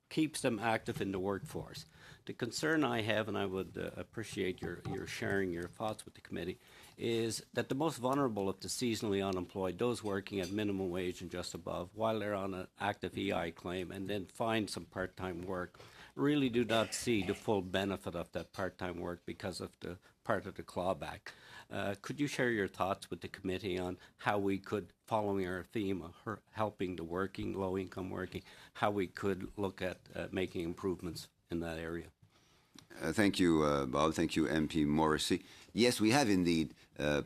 keeps them active in the workforce. The concern I have, and I would appreciate your sharing your thoughts with the committee, is that the most vulnerable of the seasonally unemployed, those working at minimum wage and just above, while they're on an active EI claim and then find some part-time work, really do not see the full benefit of that part-time work because of the part of the clawback. Could you share your thoughts with the committee on how we could, following our theme of helping the working, low-income working, how we could look at making improvements in that area? Thank you, Bob. Thank you, MP Morrissey. Yes, we have indeed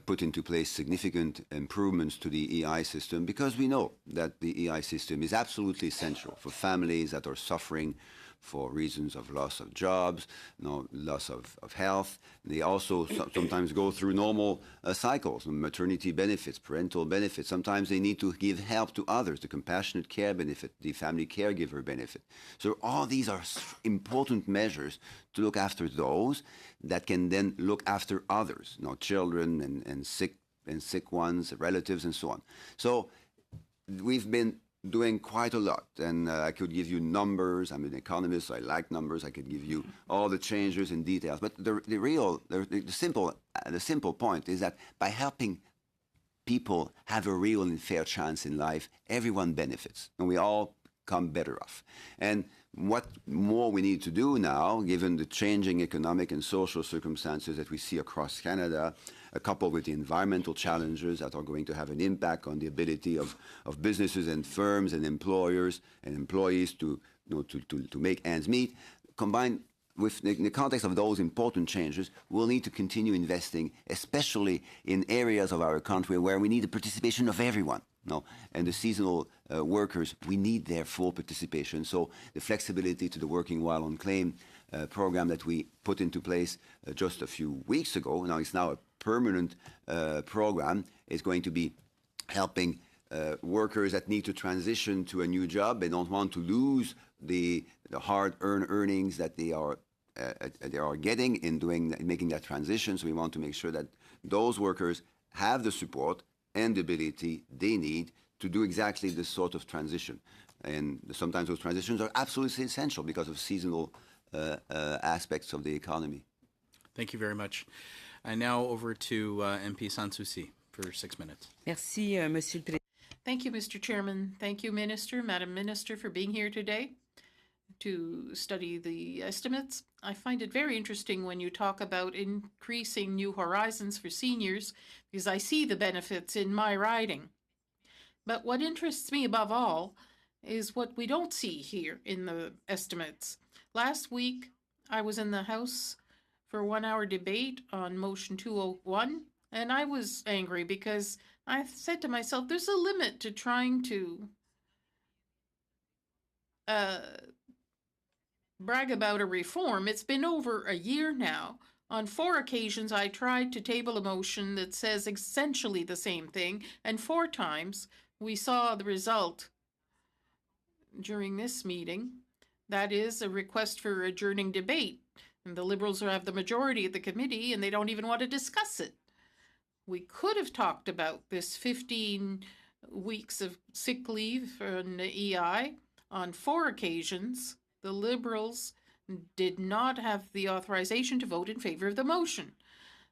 put into place significant improvements to the EI system because we know that the EI system is absolutely essential for families that are suffering for reasons of loss of jobs, loss of health. They also sometimes go through normal cycles, maternity benefits, parental benefits. Sometimes they need to give help to others, the compassionate care benefit, the family caregiver benefit. So all these are important measures to look after those that can then look after others, children and sick ones, relatives, and so on. So we've been doing quite a lot, and I could give you numbers. I'm an economist, so I like numbers. I could give you all the changes in details. But the simple point is that by helping people have a real and fair chance in life, everyone benefits, and we all come better off. And what more we need to do now, given the changing economic and social circumstances that we see across Canada, coupled with the environmental challenges that are going to have an impact on the ability of businesses and firms and employers and employees to make ends meet, combined with in the context of those important changes, we'll need to continue investing, especially in areas of our country where we need the participation of everyone. And the seasonal workers, we need their full participation. So the flexibility to the working while on claim program that we put into place just a few weeks ago, now it's now a permanent program, is going to be helping workers that need to transition to a new job. They don't want to lose the hard-earned earnings that they are getting in making that transition. So we want to make sure that those workers have the support and the ability they need to do exactly this sort of transition. And sometimes those transitions are absolutely essential because of seasonal aspects of the economy. Thank you very much. And now over to MP Sanssouci for 6 minutes. Merci, Monsieur le Président. Thank you, Mr. Chairman. Thank you, Minister, Madam Minister, for being here today to study the estimates. I find it very interesting when you talk about increasing new horizons for seniors, because I see the benefits in my riding. But what interests me above all is what we don't see here in the estimates. Last week, I was in the House for a 1-hour debate on Motion 201, and I was angry because I said to myself, there's a limit to trying to brag about a reform. It's been over a year now. On 4 occasions, I tried to table a motion that says essentially the same thing, and 4 times we saw the result during this meeting. That is a request for adjourning debate, and the Liberals have the majority at the committee, and they don't even want to discuss it. We could have talked about this 15 weeks of sick leave on EI. On 4 occasions, the Liberals did not have the authorization to vote in favor of the motion.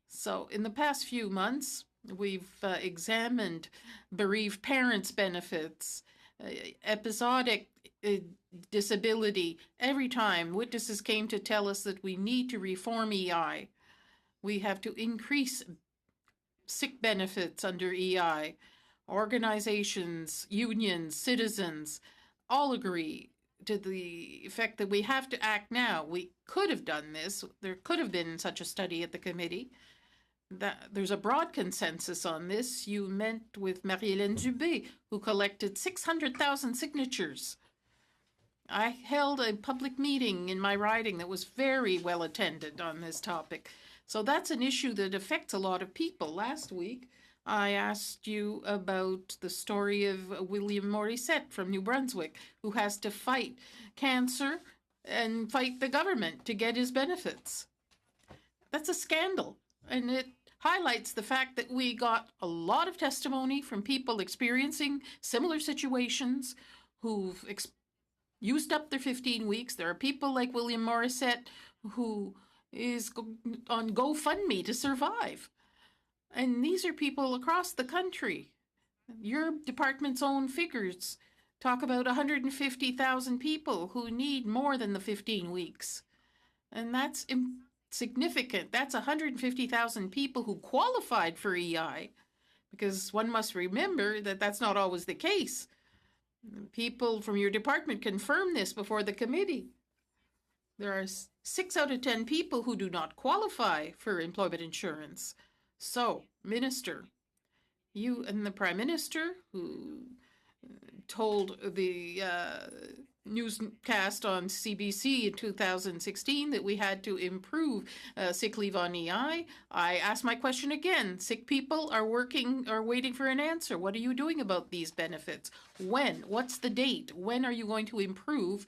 So in the past few months, We've examined bereaved parents' benefits, episodic disability. Every time witnesses came to tell us that we need to reform EI. We have to increase sick benefits under EI. Organizations, unions, citizens all agree to the effect that we have to act now. We could have done this. There could have been such a study at the committee. There's a broad consensus on this. You met with Marie-Hélène Dubé, who collected 600,000 signatures. I held a public meeting in my riding that was very well attended on this topic. So that's an issue that affects a lot of people. Last week, I asked you about the story of William Morissette from New Brunswick, who has to fight cancer and fight the government to get his benefits. That's a scandal, and it highlights the fact that we got a lot of testimony from people experiencing similar situations who've used up their 15 weeks. There are people like William Morissette who is on GoFundMe to survive. And these are people across the country. Your department's own figures talk about 150,000 people who need more than the 15 weeks. And that's significant. That's 150,000 people who qualified for EI, because one must remember that that's not always the case. People from your department confirmed this before the committee. There are 6 out of 10 people who do not qualify for employment insurance. So, Minister, you and the Prime Minister, who told the newscast on CBC in 2016 that we had to improve sick leave on EI. I asked my question again. Sick people are waiting for an answer. What are you doing about these benefits? When? What's the date? When are you going to improve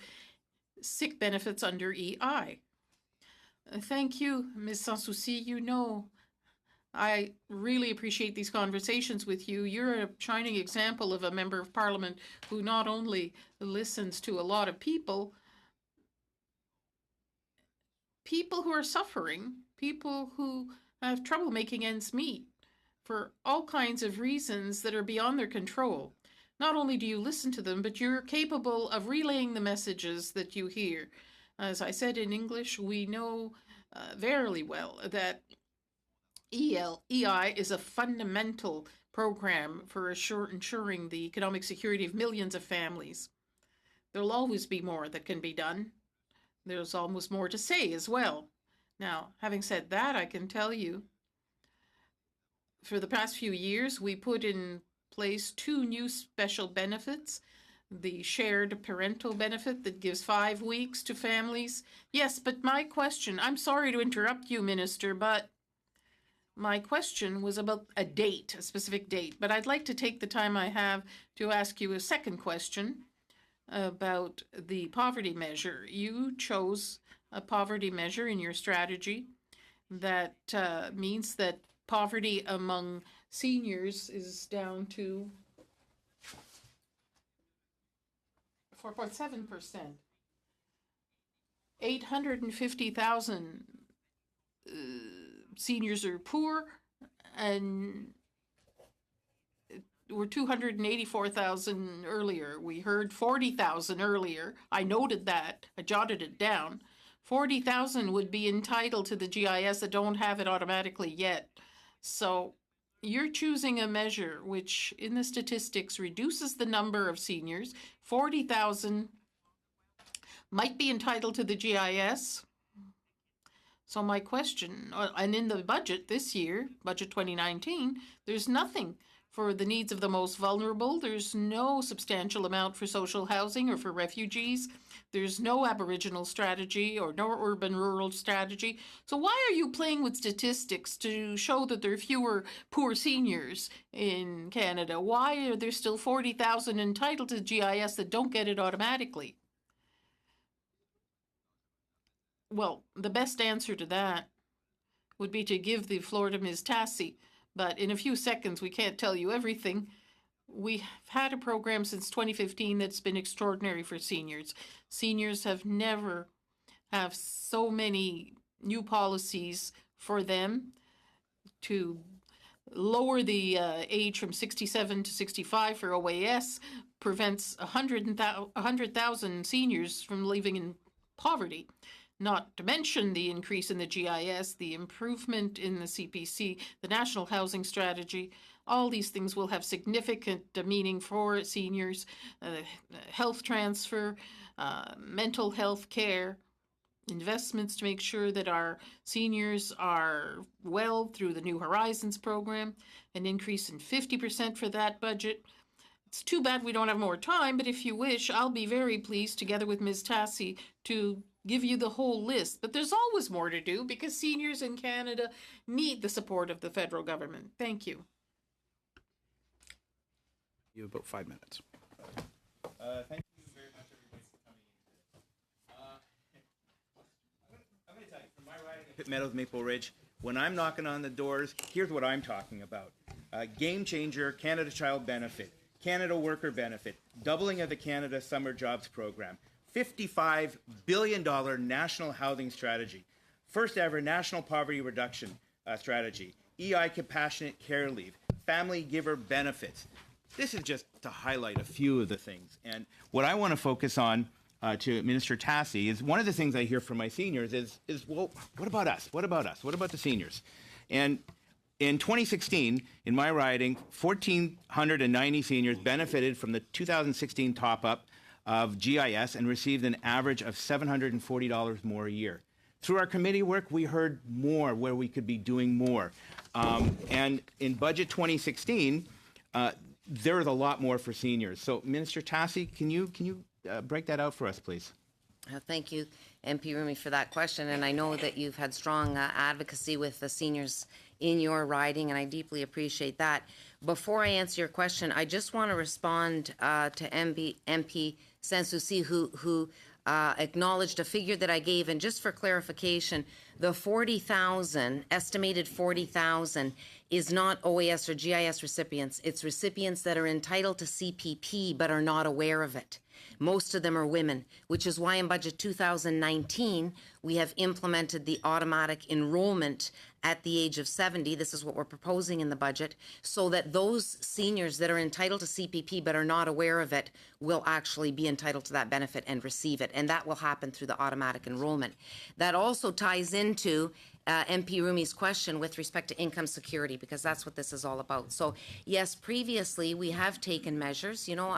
sick benefits under EI? Thank you, Ms. Sanssouci. You know, I really appreciate these conversations with you. You're a shining example of a member of parliament who not only listens to a lot of people who are suffering, people who have trouble making ends meet for all kinds of reasons that are beyond their control. Not only do you listen to them, but you're capable of relaying the messages that you hear. As I said in English, we know very well that EI is a fundamental program for ensuring the economic security of millions of families. There'll always be more that can be done. There's almost more to say as well. Now, having said that, I can tell you, for the past few years, we put in place 2 new special benefits. The shared parental benefit that gives 5 weeks to families. Yes, but my question, I'm sorry to interrupt you, Minister, but my question was about a date, a specific date, but I'd like to take the time I have to ask you a second question about the poverty measure. You chose a poverty measure in your strategy that means that poverty among seniors is down to 4.7%. 850,000 seniors are poor, and were 284,000 earlier. We heard 40,000 earlier. I noted that. I jotted it down. 40,000 would be entitled to the GIS that don't have it automatically yet. So you're choosing a measure which, in the statistics, reduces the number of seniors. 40,000 might be entitled to the GIS. So my question, and in the budget this year, budget 2019, there's nothing for the needs of the most vulnerable. There's no substantial amount for social housing or for refugees. There's no Aboriginal strategy or no urban-rural strategy. So why are you playing with statistics to show that there are fewer poor seniors in Canada? Why are there still 40,000 entitled to GIS that don't get it automatically? Well, the best answer to that would be to give the floor to Ms. Tassi, but in a few seconds we can't tell you everything. We've had a program since 2015 that's been extraordinary for seniors. Seniors have never have so many new policies for them to lower the age from 67 to 65 for OAS, prevents 100,000 seniors from living in poverty. Not to mention the increase in the GIS, the improvement in the CPC, the National Housing Strategy. All these things will have significant meaning for seniors, health transfer, mental health care, investments to make sure that our seniors are well through the New Horizons program, an increase in 50% for that budget. It's too bad we don't have more time, but if you wish, I'll be very pleased, together with Ms. Tassi, to give you the whole list. But there's always more to do because seniors in Canada need the support of the federal government. Thank you. You have about 5 minutes. Thank you very much, everybody, for coming in today. I'm going to tell you, from my riding at Pitt Meadows, Maple Ridge, when I'm knocking on the doors, here's what I'm talking about. Game Changer, Canada Child Benefit, Canada Worker Benefit, doubling of the Canada Summer Jobs Program, $55 billion national housing strategy, first ever national poverty reduction strategy, EI compassionate care leave, family giver benefits. This is just to highlight a few of the things. And what I want to focus on to Minister Tassi is one of the things I hear from my seniors is well, what about us? What about us? What about the seniors? And in 2016, in my riding, 1,490 seniors benefited from the 2016 top-up of GIS and received an average of $740 more a year. Through our committee work, we heard more where we could be doing more. And in Budget 2016, there is a lot more for seniors. So, Minister Tassi, can you break that out for us, please? Thank you, MP Rumi, for that question. And I know that you've had strong advocacy with the seniors in your riding, and I deeply appreciate that. Before I answer your question, I just want to respond to MP Sanssouci, who acknowledged a figure that I gave. And just for clarification, the 40,000, estimated 40,000, is not OAS or GIS recipients. It's recipients that are entitled to CPP but are not aware of it. Most of them are women, which is why in Budget 2019, we have implemented the automatic enrollment at the age of 70. This is what we're proposing in the budget, so that those seniors that are entitled to CPP but are not aware of it will actually be entitled to that benefit and receive it. And that will happen through the automatic enrollment. That also ties into MP Rumi's question with respect to income security, because that's what this is all about. So yes, previously we have taken measures. You know,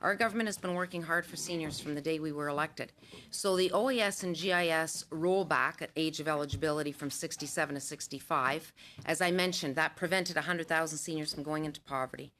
our government has been working hard for seniors from the day we were elected. So the OAS and GIS rollback at age of eligibility from 67 to 65, as I mentioned, that prevented 100,000 seniors from going into poverty.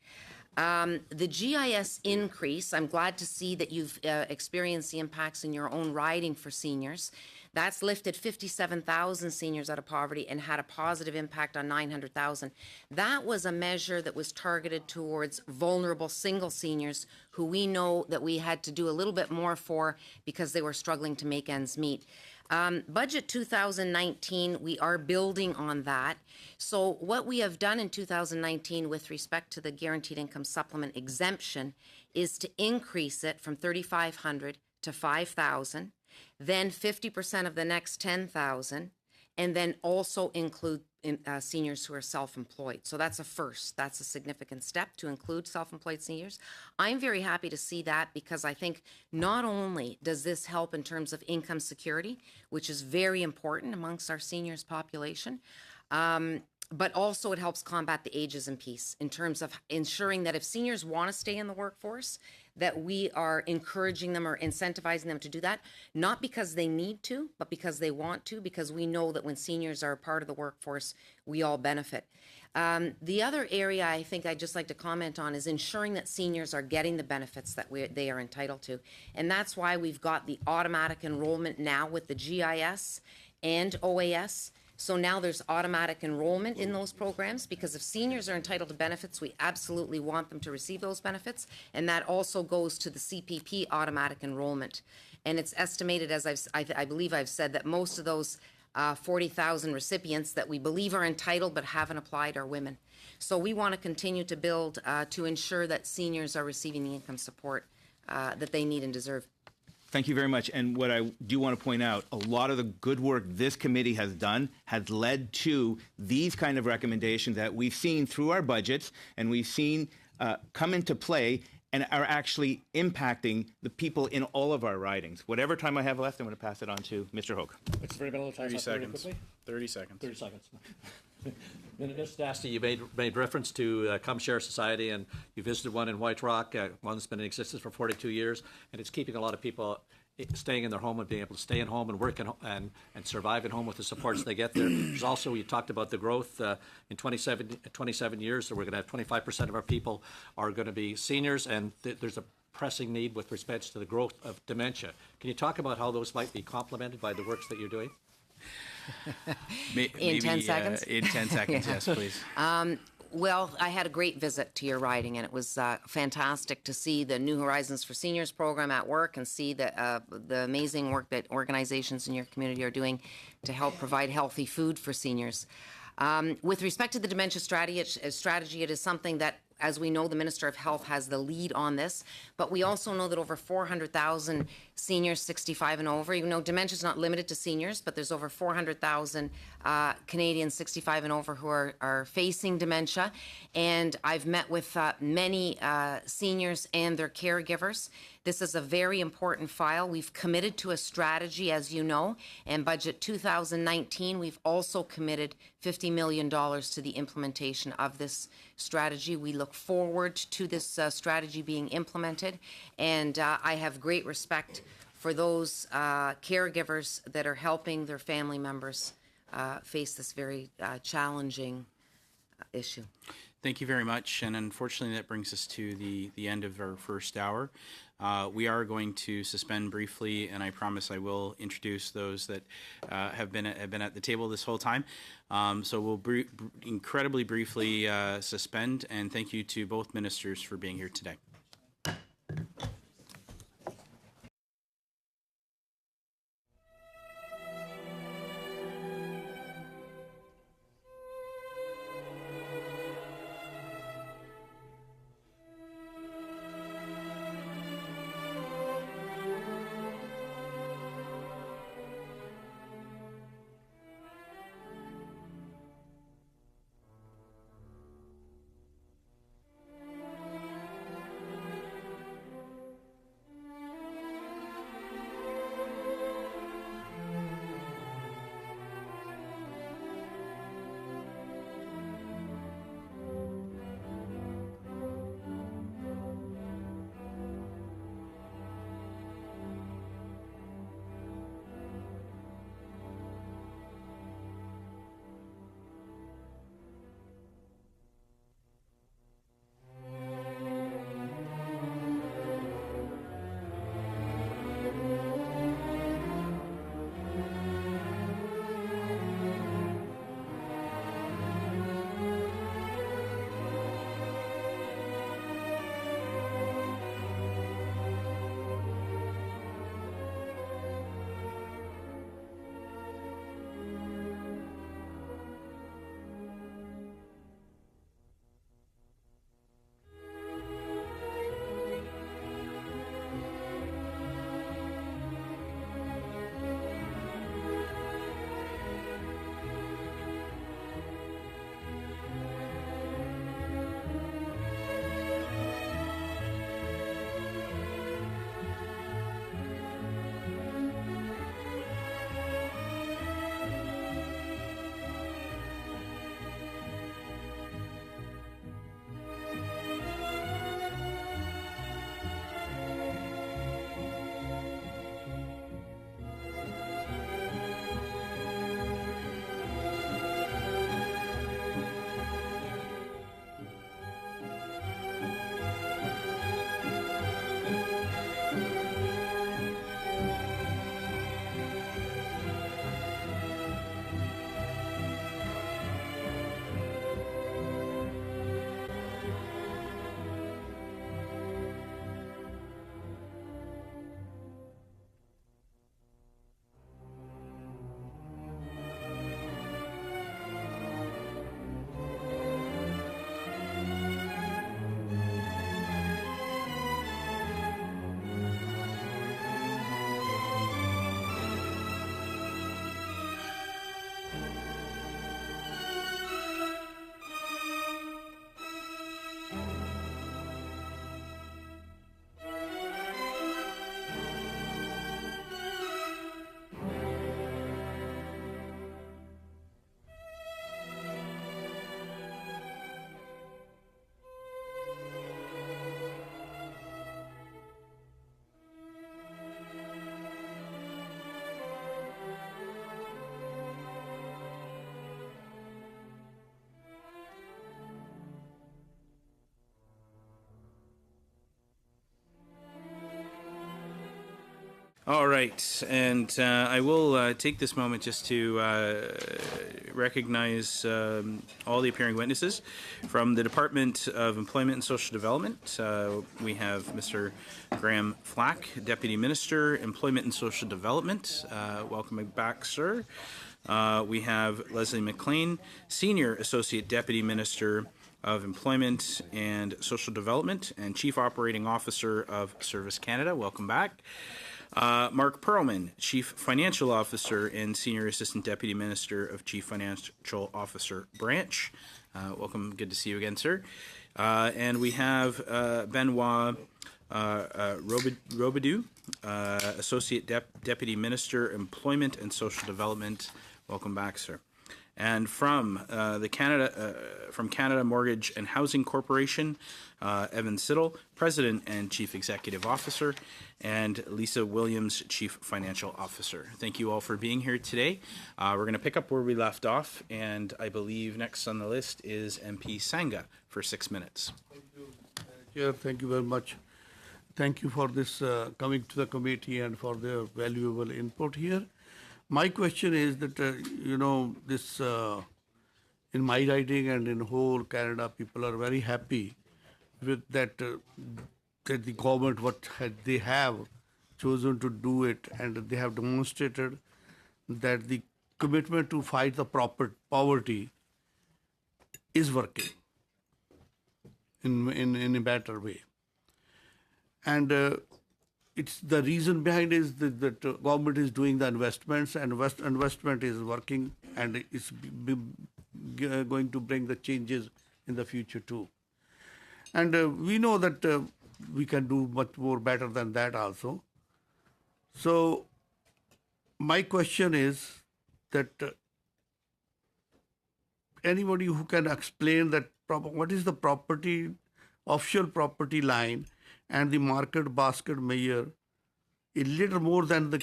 The GIS increase, I'm glad to see that you've experienced the impacts in your own riding for seniors. That's lifted 57,000 seniors out of poverty and had a positive impact on 900,000. That was a measure that was targeted towards vulnerable single seniors who we know that we had to do a little bit more for because they were struggling to make ends meet. Budget 2019, we are building on that. So what we have done in 2019 with respect to the Guaranteed Income Supplement exemption is to increase it from $3,500 to $5,000, then 50% of the next $10,000, and then also include seniors who are self-employed. So that's a first. That's a significant step to include self-employed seniors. I'm very happy to see that because I think not only does this help in terms of income security, which is very important amongst our seniors population, but also it helps combat the ageism piece in terms of ensuring that if seniors want to stay in the workforce, that we are encouraging them or incentivizing them to do that, not because they need to, but because they want to, because we know that when seniors are a part of the workforce, we all benefit. The other area I think I'd just like to comment on is ensuring that seniors are getting the benefits that they are entitled to. And that's why we've got the automatic enrollment now with the GIS and OAS. So now there's automatic enrollment in those programs because if seniors are entitled to benefits, we absolutely want them to receive those benefits. And that also goes to the CPP automatic enrollment. And it's estimated, as I believe I've said, that most of those 40,000 recipients that we believe are entitled but haven't applied are women. So we want to continue to build to ensure that seniors are receiving the income support that they need and deserve. Thank you very much. And what I do want to point out, a lot of the good work this committee has done has led to these kind of recommendations that we've seen through our budgets and we've seen come into play and are actually impacting the people in all of our ridings. Whatever time I have left, I'm going to pass it on to Mr. Hogue. It's very little time. 30 seconds. 30 seconds. 30 seconds. Mr. Dasty, you made reference to Come Share Society, and you visited one in White Rock, one that's been in existence for 42 years, and it's keeping a lot of people staying in their home and being able to stay in home and work and survive at home with the supports they get there. There's also, you talked about the growth in 27 years, so we're going to have 25% of our people are going to be seniors, and there's a pressing need with respect to the growth of dementia. Can you talk about how those might be complemented by the works that you're doing? In 10 seconds? In 10 seconds, yes, please. Well, I had a great visit to your riding, and it was fantastic to see the New Horizons for Seniors program at work and see the amazing work that organizations in your community are doing to help provide healthy food for seniors. With respect to the dementia strategy, it is something that, as we know, the Minister of Health has the lead on this, but we also know that over 400,000 seniors 65 and over, even though dementia is not limited to seniors, but there's over 400,000 Canadians 65 and over who are facing dementia. And I've met with many seniors and their caregivers. This is a very important file. We've committed to a strategy, as you know, and budget 2019, we've also committed $50 million to the implementation of this strategy. We look forward to this strategy being implemented, and I have great respect for those caregivers that are helping their family members face this very challenging issue. Thank you very much, and unfortunately that brings us to the end of our first hour. We are going to suspend briefly, and I promise I will introduce those that have been at the table this whole time. So we'll incredibly briefly suspend, and thank you to both ministers for being here today. All right, and I will take this moment just to recognize all the appearing witnesses. From the Department of Employment and Social Development, we have Mr. Graham Flack, Deputy Minister, Employment and Social Development. Welcome back, sir. We have Leslie McLean, Senior Associate Deputy Minister of Employment and Social Development and Chief Operating Officer of Service Canada. Welcome back. Mark Perlman, Chief Financial Officer and Senior Assistant Deputy Minister of Chief Financial Officer Branch. Welcome. Good to see you again, sir. And we have Benoit Robidoux, Associate Deputy Minister, Employment and Social Development. Welcome back, sir. And from Canada Mortgage and Housing Corporation, Evan Siddle, President and Chief Executive Officer, and Lisa Williams, Chief Financial Officer. Thank you all for being here today. We're going to pick up where we left off, and I believe next on the list is MP Sangha for 6 minutes. Thank you, Chair. Thank you very much. Thank you for this coming to the committee and for their valuable input here. My question is that, this in my riding and in whole Canada, people are very happy with that, that the government, they have chosen to do it, and they have demonstrated that the commitment to fight the poverty is working in a better way. And it's the reason behind is that government is doing the investments, and investment is working, and it's going to bring the changes in the future too. And we know that we can do much more better than that also. So my question is that anybody who can explain that what is the official property line and the market basket measure a little more than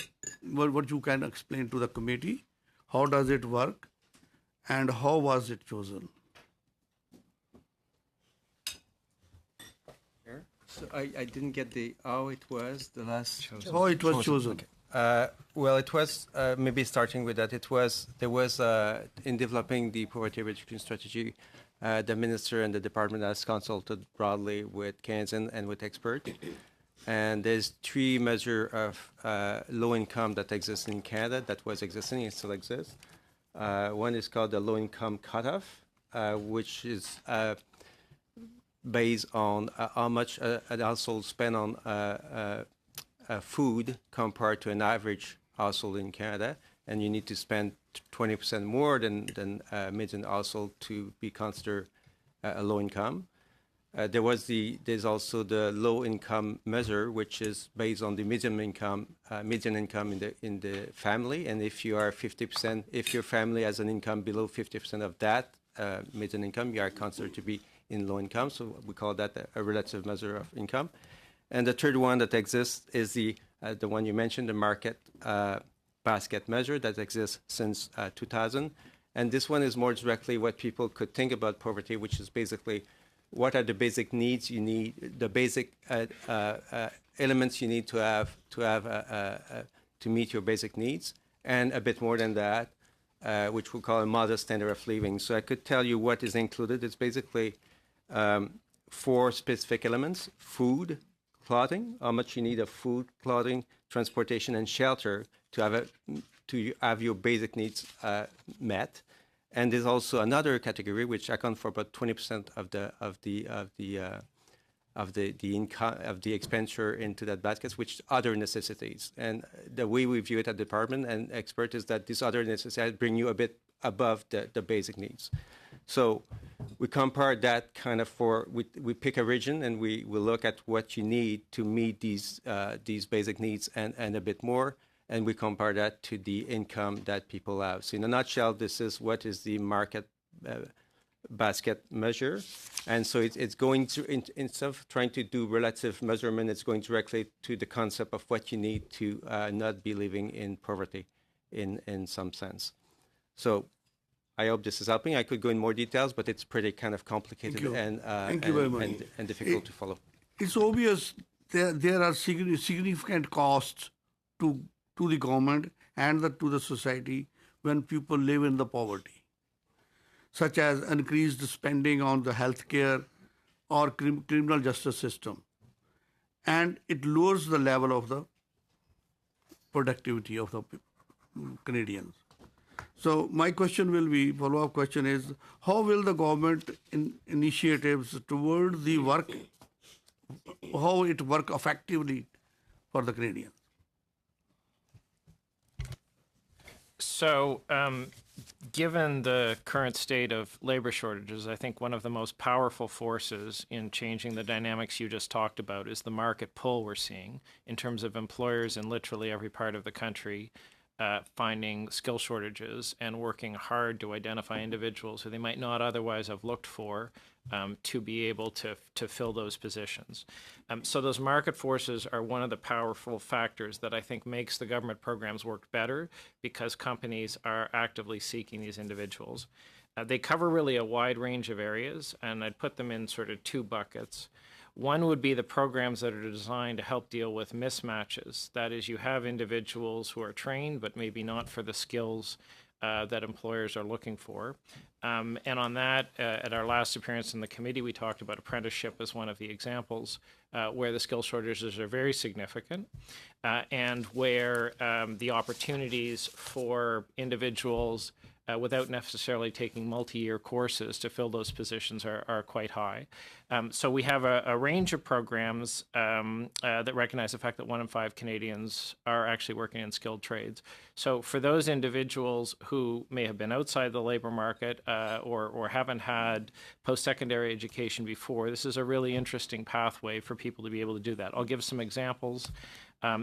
what you can explain to the committee. How does it work and how was it chosen? So I didn't get how it was the last chosen. How it was chosen. Okay. Well, it was maybe starting with that. There was in developing the poverty reduction strategy, the minister and the department has consulted broadly with Canadians and with experts. And there's 3 measures of low income that exist in Canada, that was existing and still exists. One is called the low income cutoff, which is based on how much a household spend on food compared to an average household in Canada. And you need to spend 20% more than median household to be considered a low income. There's also the low income measure, which is based on the median income in the family. And if you are 50%, if your family has an income below 50% of that median income, you are considered to be in low income. So we call that a relative measure of income. And the third one that exists is the one you mentioned, the market basket measure that exists since 2000. And this one is more directly what people could think about poverty, which is basically what are the basic needs you need, the basic elements you need to have to meet your basic needs, and a bit more than that, which we call a modest standard of living. So I could tell you what is included. It's basically 4 specific elements: food, clothing, how much you need of food, clothing, transportation, and shelter to have your basic needs met. And there's also another category which accounts for about 20% of the income of the expenditure into that basket, which other necessities. And the way we view it at the department and expert is that these other necessities bring you a bit above the basic needs. So we compare that kind of we pick a region and we look at what you need to meet these basic needs and a bit more. And we compare that to the income that people have. So in a nutshell, this is what is the market basket measure. And so it's going to, instead of trying to do relative measurement, it's going directly to the concept of what you need to not be living in poverty in some sense. So I hope this is helping. I could go in more details, but it's pretty kind of complicated and difficult to follow. It's obvious there are significant costs to the government and to the society when people live in the poverty, such as increased spending on the healthcare or criminal justice system, and it lowers the level of the productivity of the Canadians. So my question will be, follow-up question is, how will the government initiatives toward the work, how it work effectively for the Canadians? So, given the current state of labor shortages, I think one of the most powerful forces in changing the dynamics you just talked about is the market pull we're seeing in terms of employers in literally every part of the country finding skill shortages and working hard to identify individuals who they might not otherwise have looked for to be able to fill those positions. So those market forces are one of the powerful factors that I think makes the government programs work better, because companies are actively seeking these individuals. They cover really a wide range of areas, and I'd put them in sort of two buckets. One would be the programs that are designed to help deal with mismatches. That is, you have individuals who are trained, but maybe not for the skills that employers are looking for. And on that, at our last appearance in the committee, we talked about apprenticeship as one of the examples where the skill shortages are very significant and where the opportunities for individuals without necessarily taking multi-year courses to fill those positions are quite high. So we have a range of programs that recognize the fact that 1 in 5 Canadians are actually working in skilled trades. So for those individuals who may have been outside the labor market or haven't had post-secondary education before, this is a really interesting pathway for people to be able to do that. I'll give some examples.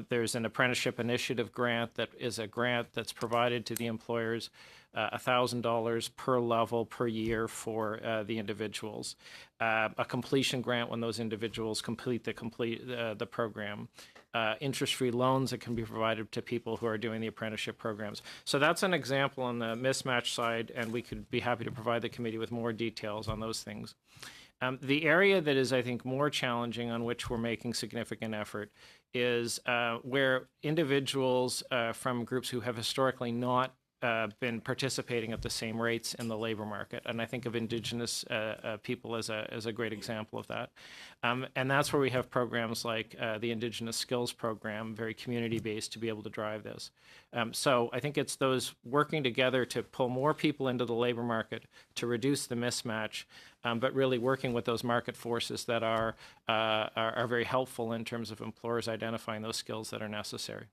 There's an apprenticeship initiative grant that is a grant that's provided to the employers, $1,000 per level per year for the individuals. A completion grant when those individuals complete the program. Interest-free loans that can be provided to people who are doing the apprenticeship programs. So that's an example on the mismatch side, and we could be happy to provide the committee with more details on those things. The area that is, I think, more challenging, on which we're making significant effort, is where individuals from groups who have historically not been participating at the same rates in the labor market. And I think of Indigenous people as a great example of that. And that's where we have programs like the Indigenous Skills Program, very community-based, to be able to drive this. So I think it's those working together to pull more people into the labor market, to reduce the mismatch, but really working with those market forces that are very helpful in terms of employers identifying those skills that are necessary.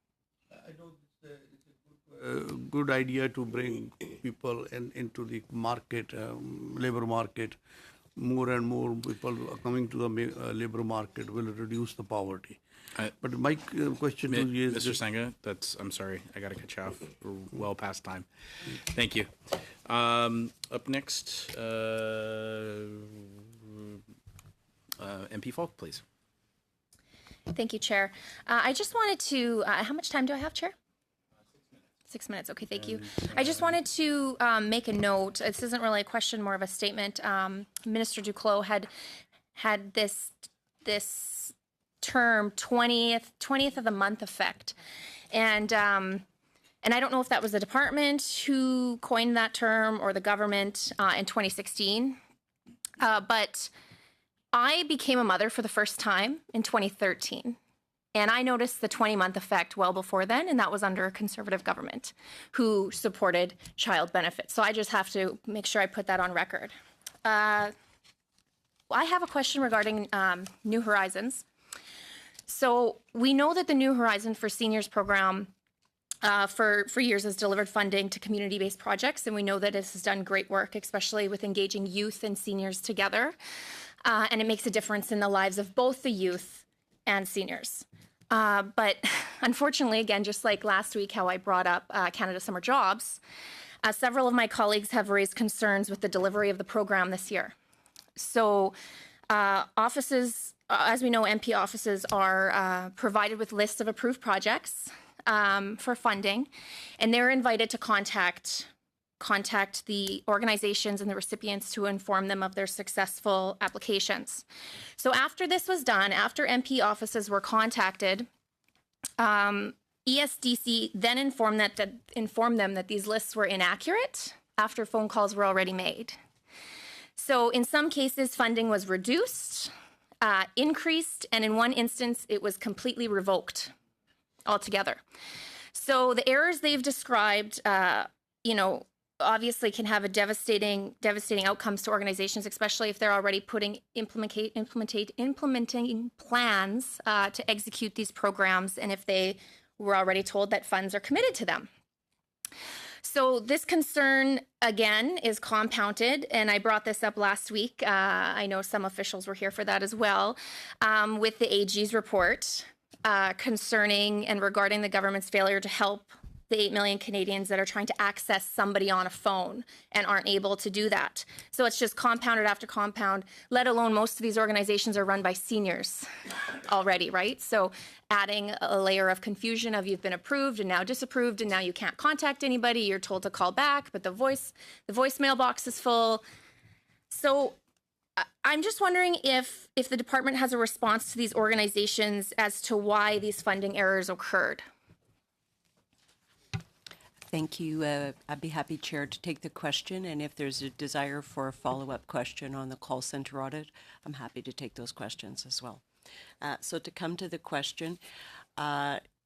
I know it's a good idea to bring people into the market, labor market. More and more people coming to the labor market will reduce the poverty. But my question to you is... Mr. Sangha, I'm sorry, I got to cut you off. We're well past time. Thank you. Up next, MP Falk, please. Thank you, Chair. I just wanted to, how much time do I have, Chair? 6 minutes. Okay, thank you. I just wanted to make a note. This isn't really a question, more of a statement. Minister Duclos had this term 20th of the month effect, and I don't know if that was the department who coined that term or the government in 2016, but I became a mother for the first time in 2013. And I noticed the 20-month effect well before then, and that was under a Conservative government who supported child benefits. So I just have to make sure I put that on record. I have a question regarding New Horizons. So we know that the New Horizon for Seniors program for years has delivered funding to community-based projects, and we know that it has done great work, especially with engaging youth and seniors together. And it makes a difference in the lives of both the youth and seniors. But unfortunately, again, just like last week, how I brought up Canada Summer Jobs, several of my colleagues have raised concerns with the delivery of the program this year. So offices, as we know, MP offices are provided with lists of approved projects for funding, and they're invited to contact the organizations and the recipients to inform them of their successful applications. So after this was done, after MP offices were contacted, ESDC then informed them that these lists were inaccurate after phone calls were already made. So in some cases, funding was reduced, increased, and in one instance, it was completely revoked altogether. So the errors they've described, obviously can have a devastating outcomes to organizations, especially if they're already implementing plans to execute these programs, and if they were already told that funds are committed to them. So this concern, again, is compounded, and I brought this up last week. I know some officials were here for that as well, with the AG's report concerning and regarding the government's failure to help the 8 million Canadians that are trying to access somebody on a phone and aren't able to do that. So it's just compounded after compound, let alone most of these organizations are run by seniors already, right? So adding a layer of confusion of you've been approved and now disapproved and now you can't contact anybody, you're told to call back, but the voicemail box is full. So I'm just wondering if the department has a response to these organizations as to why these funding errors occurred. Thank you. I'd be happy, Chair, to take the question. And if there's a desire for a follow-up question on the call center audit, I'm happy to take those questions as well. So to come to the question,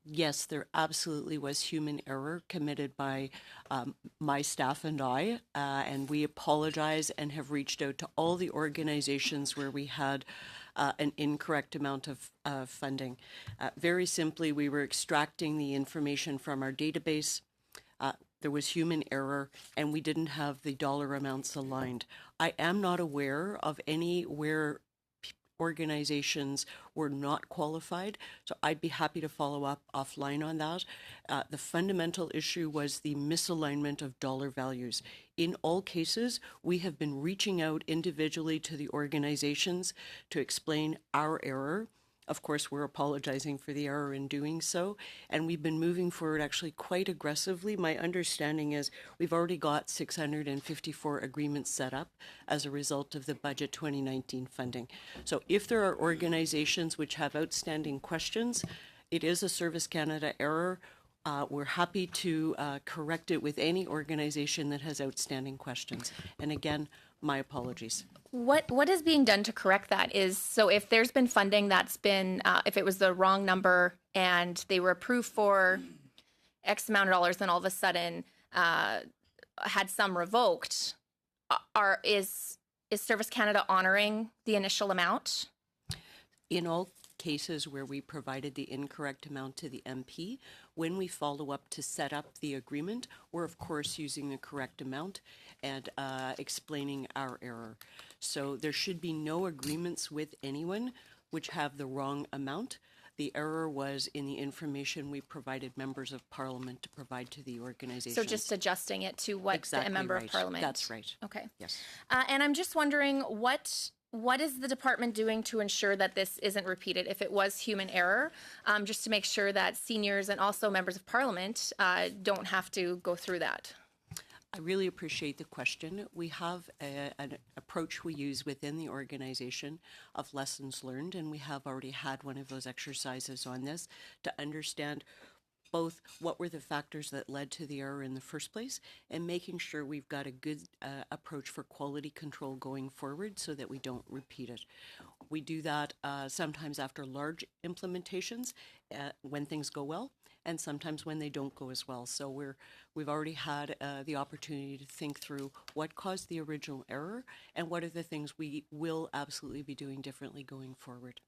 yes, there absolutely was human error committed by my staff and I, and we apologize and have reached out to all the organizations where we had an incorrect amount of funding. Very simply, we were extracting the information from our database. There was human error, and we didn't have the dollar amounts aligned. I am not aware of any where organizations were not qualified, so I'd be happy to follow up offline on that. The fundamental issue was the misalignment of dollar values. In all cases, we have been reaching out individually to the organizations to explain our error. Of course, we're apologizing for the error in doing so, and we've been moving forward actually quite aggressively. My understanding is we've already got 654 agreements set up as a result of the Budget 2019 funding. So if there are organizations which have outstanding questions, it is a Service Canada error. We're happy to correct it with any organization that has outstanding questions. And again, my apologies. What is being done to correct that is, so if there's been funding that's been, if it was the wrong number and they were approved for X amount of dollars, then all of a sudden had some revoked, is Service Canada honoring the initial amount? In all cases where we provided the incorrect amount to the MP, when we follow up to set up the agreement, we're of course using the correct amount and explaining our error. So there should be no agreements with anyone which have the wrong amount. The error was in the information we provided members of Parliament to provide to the organization. So just adjusting it to what exactly the member right. of Parliament. That's right. Okay. Yes. And I'm just wondering what is the department doing to ensure that this isn't repeated if it was human error, just to make sure that seniors and also members of Parliament don't have to go through that? I really appreciate the question. We have an approach we use within the organization of lessons learned, and we have already had one of those exercises on this to understand both what were the factors that led to the error in the first place and making sure we've got a good approach for quality control going forward so that we don't repeat it. We do that sometimes after large implementations when things go well, and sometimes when they don't go as well. So we've already had the opportunity to think through what caused the original error and what are the things we will absolutely be doing differently going forward.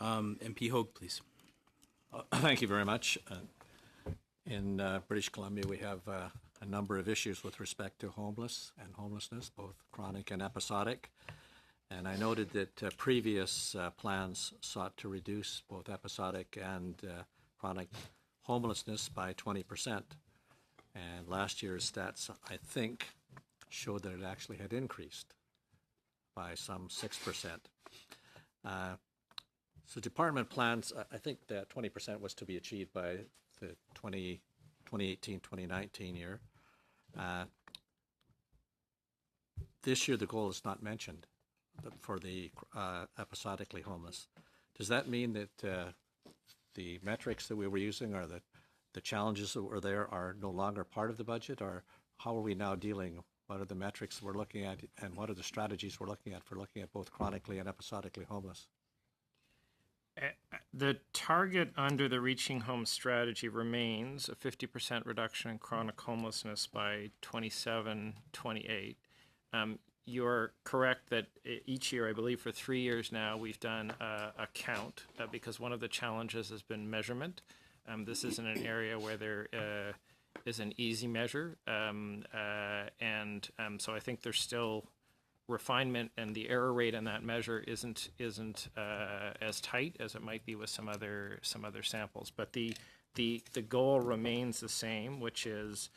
MP Hogue, please. Thank you very much. In British Columbia, we have a number of issues with respect to homelessness, both chronic and episodic. And I noted that previous plans sought to reduce both episodic and chronic homelessness by 20%. And last year's stats, I think, showed that it actually had increased by some 6%. So department plans, I think that 20% was to be achieved by the 2018-2019 year. This year, the goal is not mentioned for the episodically homeless. Does that mean that the metrics that we were using or the challenges that were there are no longer part of the budget, or how are we now dealing? What are the metrics we're looking at, and what are the strategies we're looking at for looking at both chronically and episodically homeless? The target under the Reaching Home strategy remains a 50% reduction in chronic homelessness by 27-28. You're correct that each year, I believe for 3 years now, we've done a count because one of the challenges has been measurement. This isn't an area where there is an easy measure. So I think there's still refinement, and the error rate in that measure isn't as tight as it might be with some other samples. But the goal remains the same, which is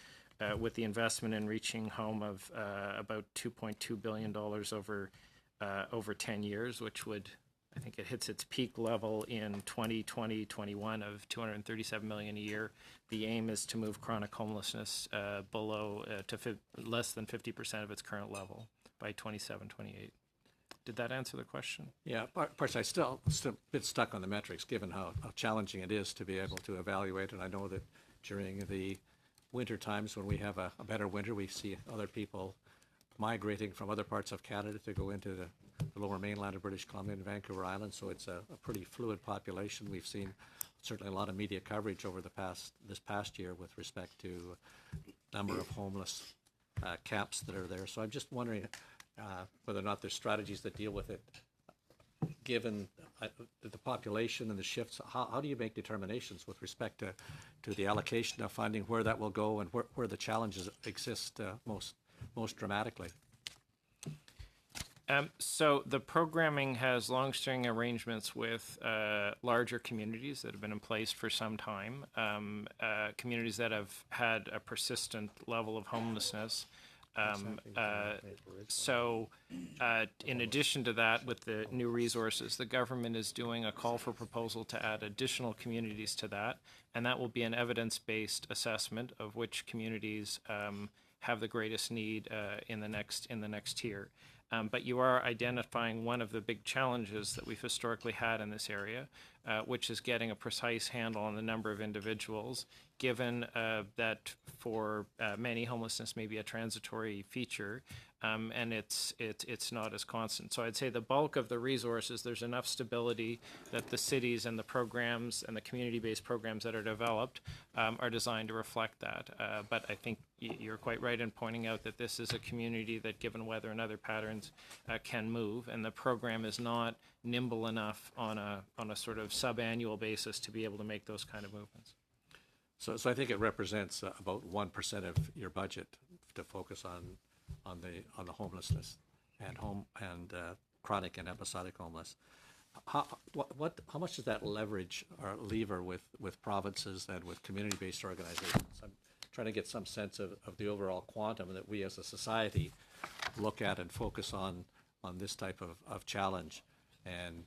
with the investment in Reaching Home of about $2.2 billion over 10 years, which would, I think it hits its peak level in 2020-21 of $237 million a year. The aim is to move chronic homelessness below to less than 50% of its current level by 27-28. Did that answer the question? Yeah, partially. I still a bit stuck on the metrics, given how challenging it is to be able to evaluate. And I know that during the winter times, when we have a better winter, we see other people migrating from other parts of Canada to go into the lower mainland of British Columbia and Vancouver Island. So it's a pretty fluid population. We've seen certainly a lot of media coverage over this past year with respect to number of homeless camps that are there. So I'm just wondering whether or not there's strategies that deal with it. Given the population and the shifts, how do you make determinations with respect to the allocation of funding, where that will go and where the challenges exist most dramatically? So the programming has long-standing arrangements with larger communities that have been in place for some time, communities that have had a persistent level of homelessness. In addition to that, with the new resources, the government is doing a call for proposal to add additional communities to that, and that will be an evidence-based assessment of which communities have the greatest need in the next year. But you are identifying one of the big challenges that we've historically had in this area, which is getting a precise handle on the number of individuals, given that for many, homelessness may be a transitory feature, and it's not as constant. So I'd say the bulk of the resources, there's enough stability that the cities and the programs and the community-based programs that are developed are designed to reflect that. But I think you're quite right in pointing out that this is a community that, given weather and other patterns, can move, and the program is not nimble enough on a sort of sub-annual basis to be able to make those kind of movements. So I think it represents about 1% of your budget to focus on the homelessness and chronic and episodic homeless. How much does that leverage or lever with provinces and with community-based organizations? I'm trying to get some sense of the overall quantum that we as a society look at and focus on this type of challenge, and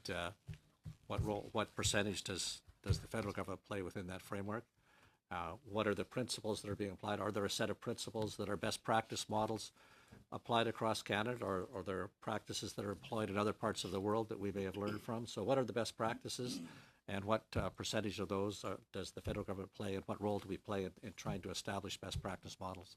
what percentage does the federal government play within that framework? What are the principles that are being applied? Are there a set of principles that are best practice models applied across Canada, or are there practices that are employed in other parts of the world that we may have learned from? So what are the best practices, and what percentage of those does the federal government play, and what role do we play in trying to establish best practice models?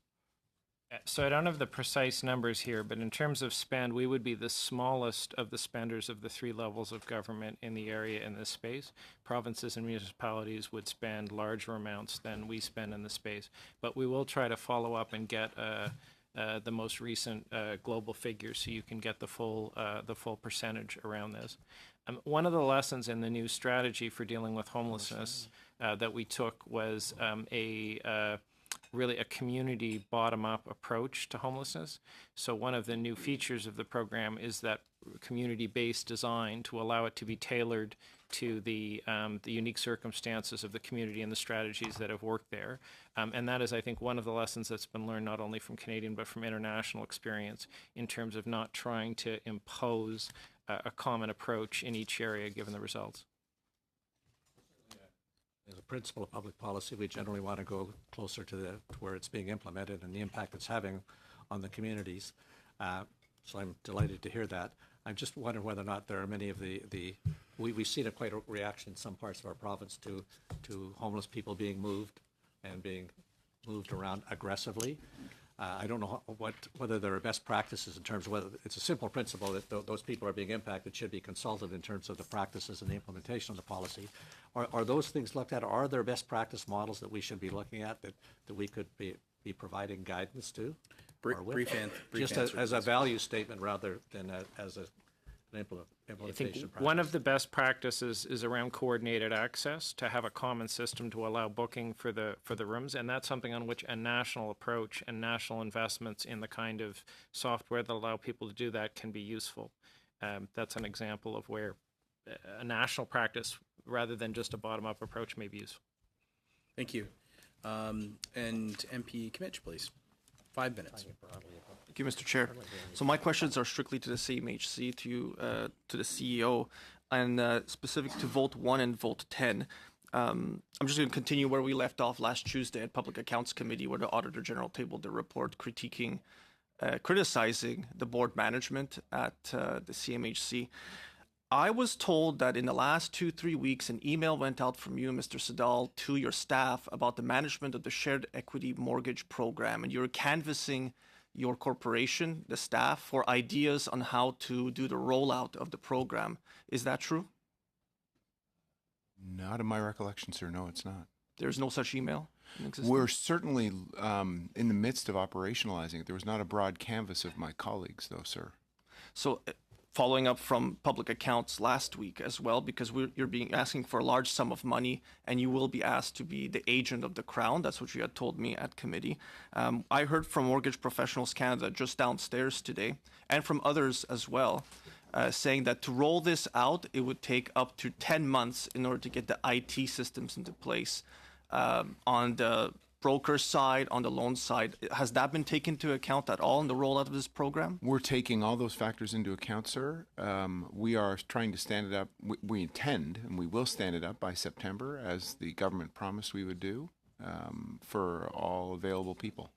So I don't have the precise numbers here, but in terms of spend, we would be the smallest of the spenders of the three levels of government in the area in this space. Provinces and municipalities would spend larger amounts than we spend in the space, but we will try to follow up and get the most recent global figures so you can get the full percentage around this. One of the lessons in the new strategy for dealing with homelessness that we took was really a community bottom-up approach to homelessness. So one of the new features of the program is that community-based design to allow it to be tailored to the unique circumstances of the community and the strategies that have worked there. And that is, I think, one of the lessons that's been learned not only from Canadian but from international experience in terms of not trying to impose a common approach in each area given the results. As a principle of public policy, we generally want to go closer to where it's being implemented and the impact it's having on the communities. So I'm delighted to hear that. I'm just wondering whether or not there are many of the we've seen quite a reaction in some parts of our province to homeless people being moved and being moved around aggressively. I don't know whether there are best practices in terms of whether it's a simple principle that those people are being impacted should be consulted in terms of the practices and the implementation of the policy. Are those things looked at? Are there best practice models that we should be looking at that we could be providing guidance to? Brief Just answer, as a please. value statement rather than as an I implementation think practice. one of the best practices is around coordinated access, to have a common system to allow booking for the rooms, and that's something on which a national approach and national investments in the kind of software that allow people to do that can be useful. That's an example of where a national practice rather than just a bottom-up approach may be useful. Thank you. And MP Kimmich, please. 5 minutes. Thank you, Mr. Chair. So my questions are strictly to the CMHC, to the CEO, and specific to Vote 1 and Vote 10. I'm just going to continue where we left off last Tuesday at Public Accounts Committee, where the Auditor General tabled the report criticizing the board management at the CMHC. I was told that in the last 2-3 weeks, an email went out from you, Mr. Siddal, to your staff about the management of the shared equity mortgage program, and you're canvassing your corporation, the staff, for ideas on how to do the rollout of the program. Is that true? Not in my recollection, sir. No, it's not. There's no such email in existence? We're certainly in the midst of operationalizing it. There was not a broad canvas of my colleagues, though, sir. So following up from public accounts last week as well, because you're being asking for a large sum of money, and you will be asked to be the agent of the Crown. That's what you had told me at committee. I heard from Mortgage Professionals Canada just downstairs today, and from others as well, saying that to roll this out, it would take up to 10 months in order to get the IT systems into place. On the broker side, on the loan side, has that been taken into account at all in the rollout of this program? We're taking all those factors into account, sir. We are trying to stand it up. We intend, and we will stand it up by September, as the government promised we would do, for all available people.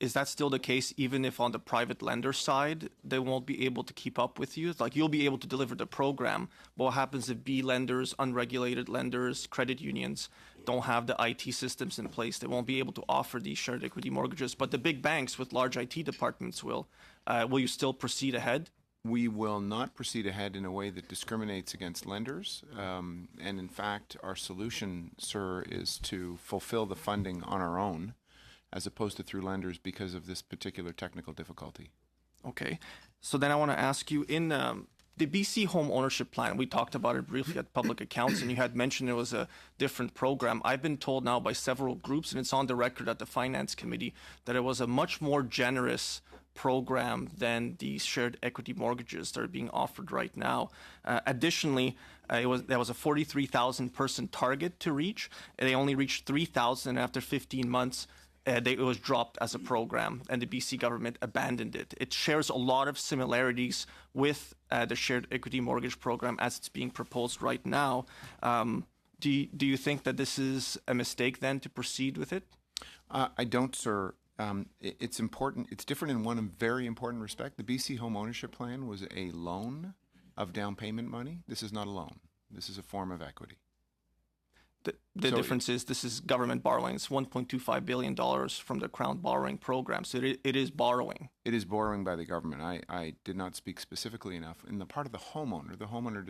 Is that still the case even if on the private lender side, they won't be able to keep up with you? It's like you'll be able to deliver the program, but what happens if B lenders, unregulated lenders, credit unions don't have the IT systems in place? They won't be able to offer these shared equity mortgages, but the big banks with large IT departments will. Will you still proceed ahead? We will not proceed ahead in a way that discriminates against lenders. And in fact, our solution, sir, is to fulfill the funding on our own, as opposed to through lenders, because of this particular technical difficulty. Okay. So then I want to ask you, in the BC home ownership plan, we talked about it briefly at Public Accounts, and you had mentioned it was a different program. I've been told now by several groups, and it's on the record at the Finance Committee, that it was a much more generous program than these shared equity mortgages that are being offered right now. Additionally, there was a 43,000 person target to reach, and they only reached 3,000 after 15 months. It was dropped as a program, and the BC government abandoned it. It shares a lot of similarities with the shared equity mortgage program as it's being proposed right now. Do you think that this is a mistake then to proceed with it? I don't, sir. It's important. It's different in one very important respect. The BC home ownership plan was a loan of down payment money. This is not a loan. This is a form of equity. The difference is this is government borrowing. It's $1.25 billion from the Crown borrowing program. So it is borrowing. It is borrowing by the government. I did not speak specifically enough. In the part of the homeowner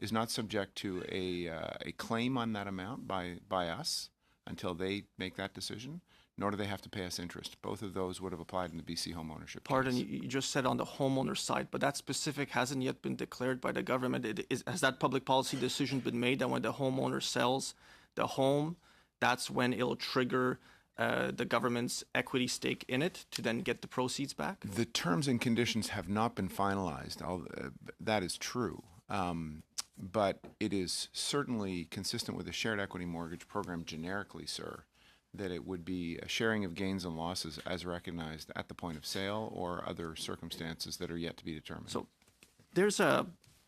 is not subject to a claim on that amount by us until they make that decision, nor do they have to pay us interest. Both of those would have applied in the BC home ownership case. Pardon, you just said on the homeowner side, but that specific hasn't yet been declared by the government. Has that public policy decision been made that when the homeowner sells the home, that's when it'll trigger the government's equity stake in it to then get the proceeds back? The terms and conditions have not been finalized. That is true. But it is certainly consistent with the shared equity mortgage program generically, sir, that it would be a sharing of gains and losses as recognized at the point of sale or other circumstances that are yet to be determined. So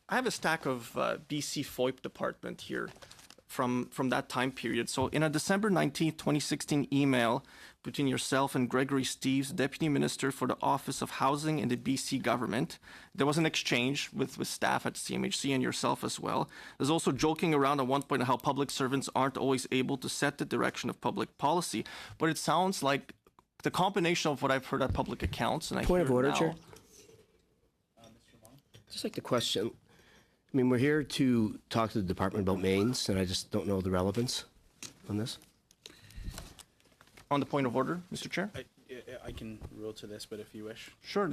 I have a stack of BC FOIP department here from that time period. So in a December 19th, 2016 email between yourself and Gregory Steeves, Deputy Minister for the Office of Housing in the BC government, there was an exchange with staff at CMHC and yourself as well. There's also joking around at one point how public servants aren't always able to set the direction of public policy. But it sounds like the combination of what I've heard at public accounts and I Point of hear order, now, Chair. Just like the question. I mean, we're here to talk to the department about mains, and I just don't know the relevance on this. On the point of order, Mr. Chair? I can rule to this, but if you wish. Sure,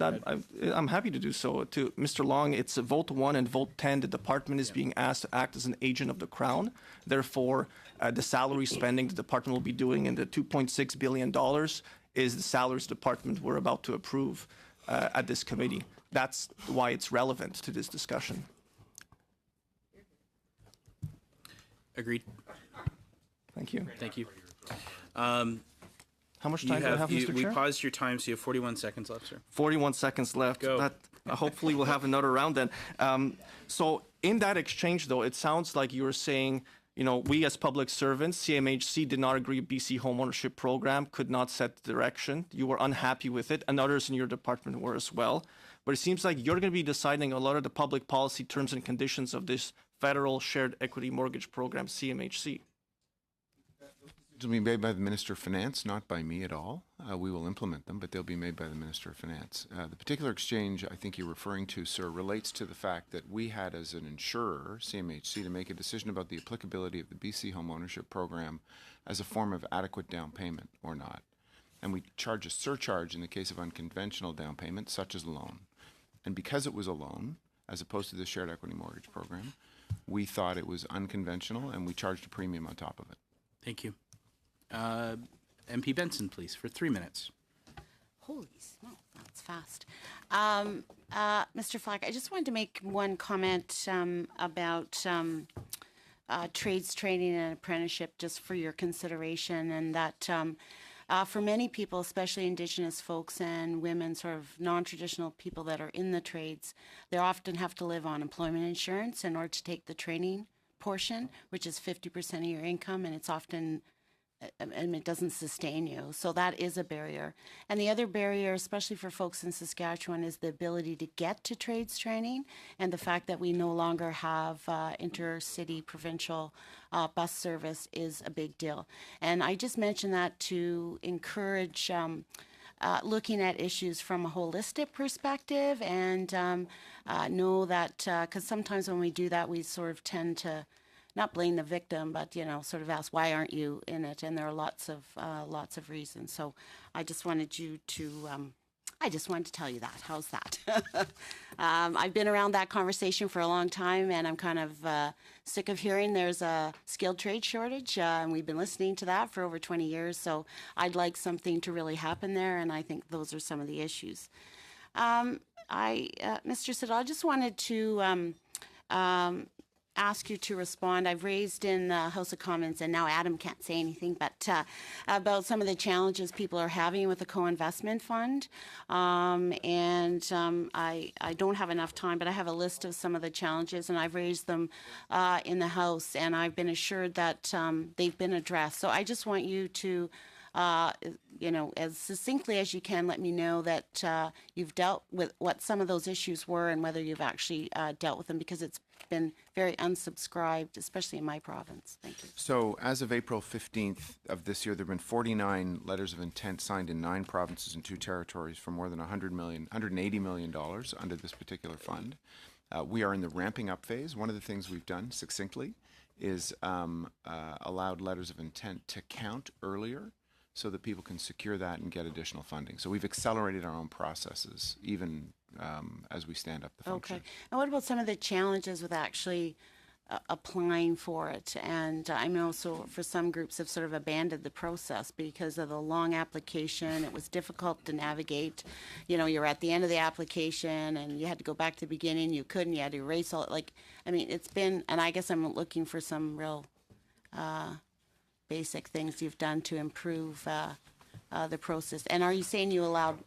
I'm happy to do so. To Mr. Long, it's Vote 1 and Vote 10. The department is being asked to act as an agent of the Crown. Therefore, the salary spending the department will be doing in the $2.6 billion is the salaries department we're about to approve at this committee. That's why it's relevant to this discussion. Agreed. Thank you. Thank you. How much time do I have, Mr. We Chair? paused your time, so you have 41 seconds left, sir. 41 seconds left. Go. Hopefully we'll have another round then. So in that exchange, though, it sounds like you were saying, you know, we as public servants, CMHC did not agree BC homeownership program, could not set the direction. You were unhappy with it, and others in your department were as well. But it seems like you're going to be deciding a lot of the public policy terms and conditions of this federal shared equity mortgage program, CMHC. It will be made by the Minister of Finance, not by me at all. We will implement them, but they'll be made by the Minister of Finance. The particular exchange I think you're referring to, sir, relates to the fact that we had as an insurer, CMHC, to make a decision about the applicability of the BC Home Ownership Program as a form of adequate down payment or not. And we charge a surcharge in the case of unconventional down payment, such as a loan. And because it was a loan, as opposed to the shared equity mortgage program, we thought it was unconventional and we charged a premium on top of it. Thank you. MP Benson, please, for 3 minutes. Holy smoke, that's fast. Mr. Flack, I just wanted to make one comment about trades training and apprenticeship, just for your consideration, and that for many people, especially Indigenous folks and women, sort of non-traditional people that are in the trades, they often have to live on employment insurance in order to take the training portion, which is 50% of your income, and it's often and it doesn't sustain you. So that is a barrier. And the other barrier, especially for folks in Saskatchewan, is the ability to get to trades training, and the fact that we no longer have intercity provincial bus service is a big deal. And I just mentioned that to encourage looking at issues from a holistic perspective, and know that, because sometimes when we do that, we sort of tend to not blame the victim, but, you know, sort of ask, why aren't you in it? And there are lots of reasons. So I just wanted you to, I just wanted to tell you that. How's that? I've been around that conversation for a long time, and I'm kind of sick of hearing there's a skilled trade shortage, and we've been listening to that for over 20 years. So I'd like something to really happen there, and I think those are some of the issues. Mr. Siddall, I just wanted to ask you to respond. I've raised in the House of Commons, and now Adam can't say anything, but about some of the challenges people are having with the co-investment fund. I don't have enough time, but I have a list of some of the challenges, and I've raised them in the House, and I've been assured that they've been addressed. So I just want you to you know, as succinctly as you can, let me know that you've dealt with what some of those issues were and whether you've actually dealt with them, because it's been very unsubscribed, especially in my province. Thank you. So as of April 15th of this year, there have been 49 letters of intent signed in 9 provinces and 2 territories for more than $180 million under this particular fund. We are in the ramping up phase. One of the things we've done succinctly is allowed letters of intent to count earlier, so that people can secure that and get additional funding. So we've accelerated our own processes, even as we stand up the function. Okay. And what about some of the challenges with actually applying for it? And I know so for some groups have sort of abandoned the process because of the long application. It was difficult to navigate. You know, you're at the end of the application and you had to go back to the beginning. You couldn't. You had to erase all. Like, I mean, it's been. And I guess I'm looking for some real basic things you've done to improve the process. And are you saying you allowed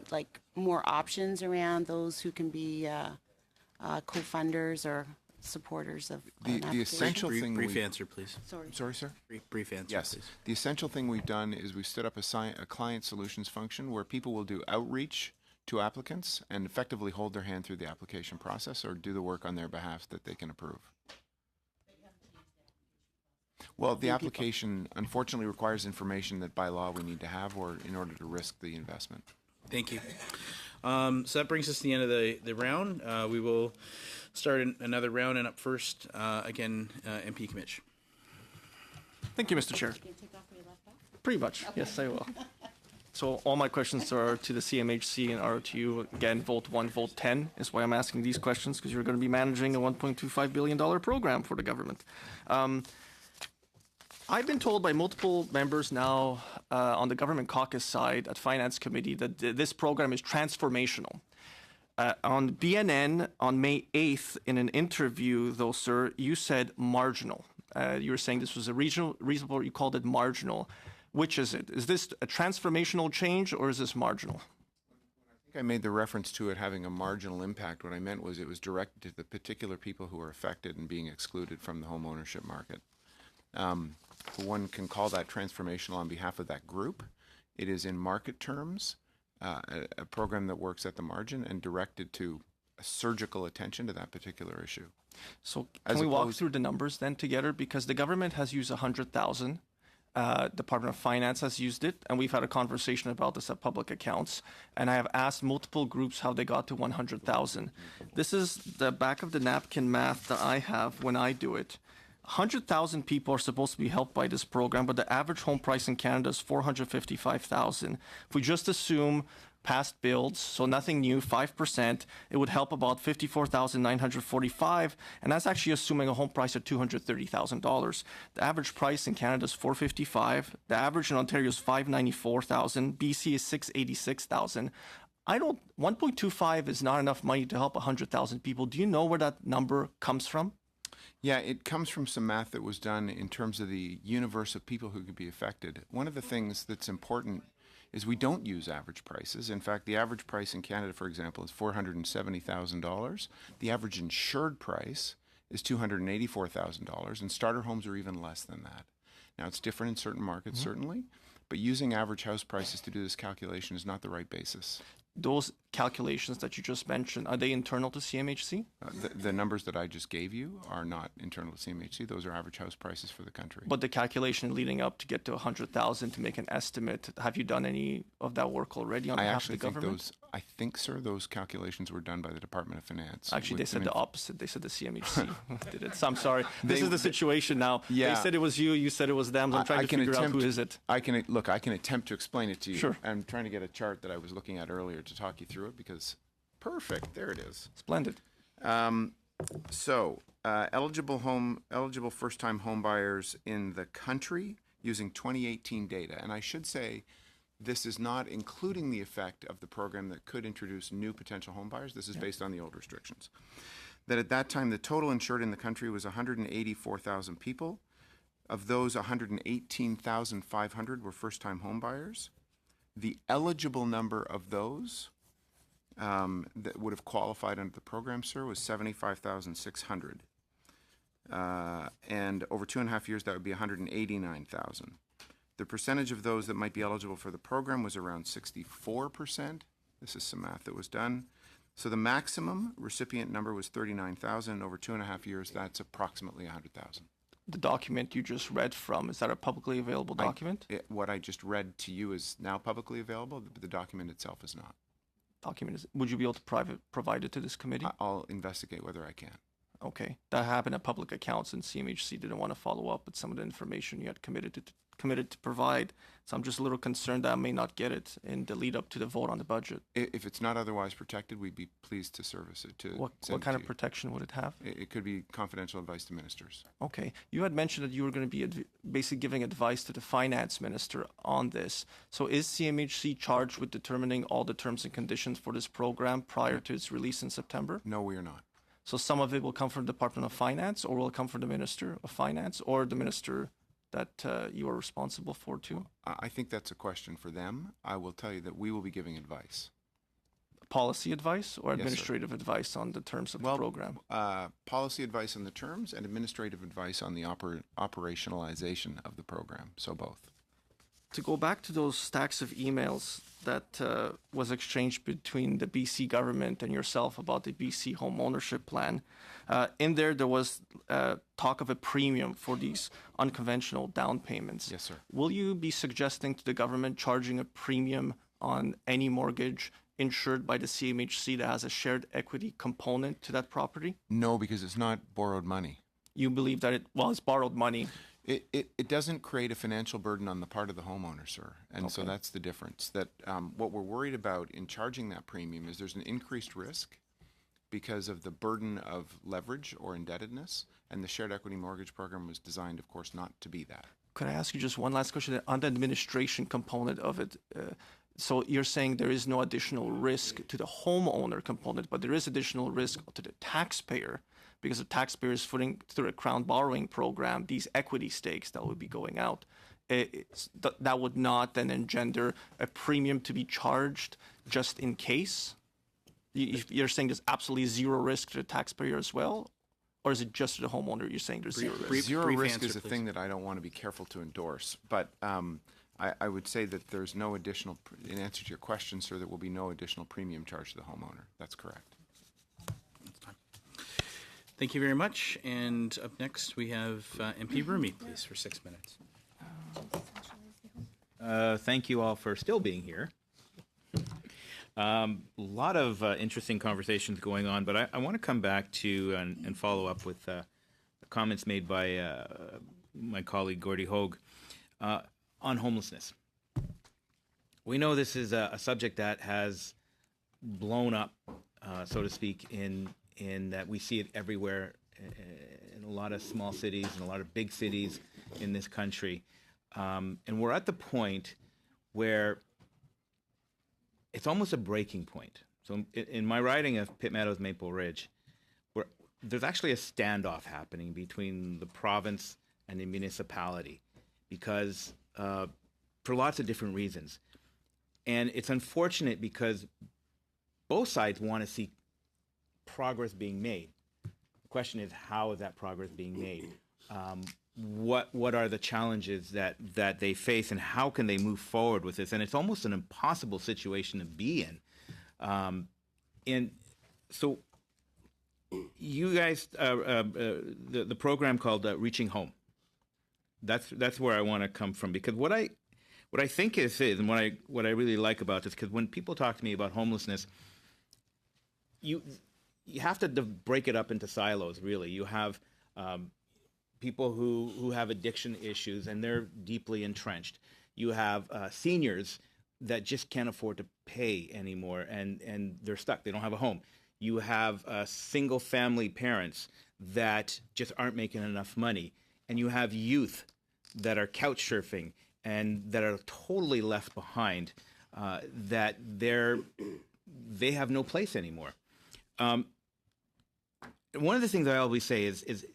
like more options around those who can be co-funders or supporters of The an essential Brief, thing brief we- answer, please. Sorry. Sorry, sir? Brief answer, Yes. please. The essential thing we've done is we've stood up a client solutions function where people will do outreach to applicants and effectively hold their hand through the application process or do the work on their behalf that they can approve. Well, the application unfortunately requires information that by law we need to have or in order to risk the investment. Thank you. So that brings us to the end of the round. We will start another round, and up first, again, MP Kimmich. Thank you, Mr. Chair. Pretty much, yes, I will. So all my questions are to the CMHC and are to you. Again, vote 1, vote 10 is why I'm asking these questions, because you're going to be managing a $1.25 billion program for the government. I've been told by multiple members now on the government caucus side at Finance Committee that this program is transformational. On BNN on May 8th, in an interview, though, sir, you said marginal. You were saying this was a reasonable, you called it marginal. Which is it? Is this a transformational change or is this marginal? I think I made the reference to it having a marginal impact. What I meant was it was directed to the particular people who are affected and being excluded from the home ownership market. One can call that transformational on behalf of that group. It is in market terms a program that works at the margin and directed to a surgical attention to that particular issue. So can we walk through the numbers then together? Because the government has used 100,000. Department of Finance has used it, and we've had a conversation about this at Public Accounts, and I have asked multiple groups how they got to 100,000. This is the back of the napkin math that I have when I do it. 100,000 people are supposed to be helped by this program, but the average home price in Canada is 455,000. If we just assume past builds, so nothing new, 5%, it would help about 54,945, and that's actually assuming a home price of $230,000. The average price in Canada is 455. The average in Ontario is 594,000. BC is 686,000. 1.25 is not enough money to help 100,000 people. Do you know where that number comes from? Yeah, it comes from some math that was done in terms of the universe of people who could be affected. One of the things that's important is we don't use average prices. In fact, the average price in Canada, for example, is $470,000. The average insured price is $284,000, and starter homes are even less than that. Now, it's different in certain markets, certainly, but using average house prices to do this calculation is not the right basis. Those calculations that you just mentioned, are they internal to CMHC? The numbers that I just gave you are not internal to CMHC. Those are average house prices for the country. But the calculation leading up to get to 100,000 to make an estimate, have you done any of that work already on behalf of the government? I think, sir, those calculations were done by the Department of Finance. Actually, they said the opposite. They said the CMHC did it. So I'm sorry. This is the situation now. Yeah. They said it was you. You said it was them. So I'm trying to figure out who is it. I can attempt to explain it to you. Sure. I'm trying to get a chart that I was looking at earlier to talk you through it because perfect. There it is. Splendid. Eligible first-time home buyers in the country using 2018 data, and I should say this is not including the effect of the program that could introduce new potential home buyers. This is based on the old restrictions. That at that time, the total insured in the country was 184,000 people. Of those, 118,500 were first-time home buyers. The eligible number of those that would have qualified under the program, sir, was 75,600. And over 2.5 years, that would be 189,000. The percentage of those that might be eligible for the program was around 64%. This is some math that was done. So the maximum recipient number was 39,000. Over 2.5 years, that's approximately 100,000. The document you just read from, is that a publicly available document? What I just read to you is now publicly available, but the document itself is not. Would you be able to provide it to this committee? I'll investigate whether I can. Okay. That happened at Public Accounts, and CMHC didn't want to follow up with some of the information you had committed to provide. So I'm just a little concerned that I may not get it in the lead up to the vote on the budget. If it's not otherwise protected, we'd be pleased to service it. What kind of protection would it have? It could be confidential advice to ministers. Okay. You had mentioned that you were going to be basically giving advice to the finance minister on this. So is CMHC charged with determining all the terms and conditions for this program prior to its release in September? No, we are not. So some of it will come from the Department of Finance, or will it come from the Minister of Finance, or the minister that you are responsible for too? I think that's a question for them. I will tell you that we will be giving advice. policy advice or Yes, sir. administrative advice on the terms of the program? Policy advice on the terms and administrative advice on the operationalization of the program. So both. To go back to those stacks of emails that was exchanged between the BC government and yourself about the BC home ownership plan, in there was talk of a premium for these unconventional down payments. Yes, sir. Will you be suggesting to the government charging a premium on any mortgage insured by the CMHC that has a shared equity component to that property? No, because it's not borrowed money. You believe that it was borrowed money? It doesn't create a financial burden on the part of the homeowner, sir. And so that's the difference. That what we're worried about in charging that premium is there's an increased risk because of the burden of leverage or indebtedness. And the shared equity mortgage program was designed, of course, not to be that. Could I ask you just one last question on the administration component of it? So you're saying there is no additional risk to the homeowner component, but there is additional risk to the taxpayer because the taxpayer is putting through a Crown borrowing program these equity stakes that would be going out. That would not then engender a premium to be charged just in case? You're saying there's absolutely zero risk to the taxpayer as well? Or is it just to the homeowner you're saying there's zero risk? Zero risk is a thing that I don't want to be careful to endorse. But I would say that there's no additional, in answer to your question, sir, there will be no additional premium charged to the homeowner. That's correct. Thank you very much. And up next, we have MP Rumi, please, for 6 minutes. Thank you all for still being here. A lot of interesting conversations going on, but I want to come back to and follow up with comments made by my colleague Gordy Hogue on homelessness. We know this is a subject that has blown up, so to speak, in that we see it everywhere in a lot of small cities and a lot of big cities in this country. And we're at the point where it's almost a breaking point. So in my riding of Pitt Meadows, Maple Ridge, there's actually a standoff happening between the province and the municipality because for lots of different reasons. And it's unfortunate because both sides want to see progress being made. The question is, how is that progress being made? What are the challenges that they face, and how can they move forward with this? And it's almost an impossible situation to be in. And so, you guys, the program called Reaching Home. That's where I want to come from, because what I think is and what I really like about this, because when people talk to me about homelessness, you have to break it up into silos. Really, you have people who have addiction issues and they're deeply entrenched. You have seniors that just can't afford to pay anymore and they're stuck. They don't have a home. You have single family parents that just aren't making enough money. And you have youth that are couch surfing and that are totally left behind, that they have no place anymore. One of the things I always say is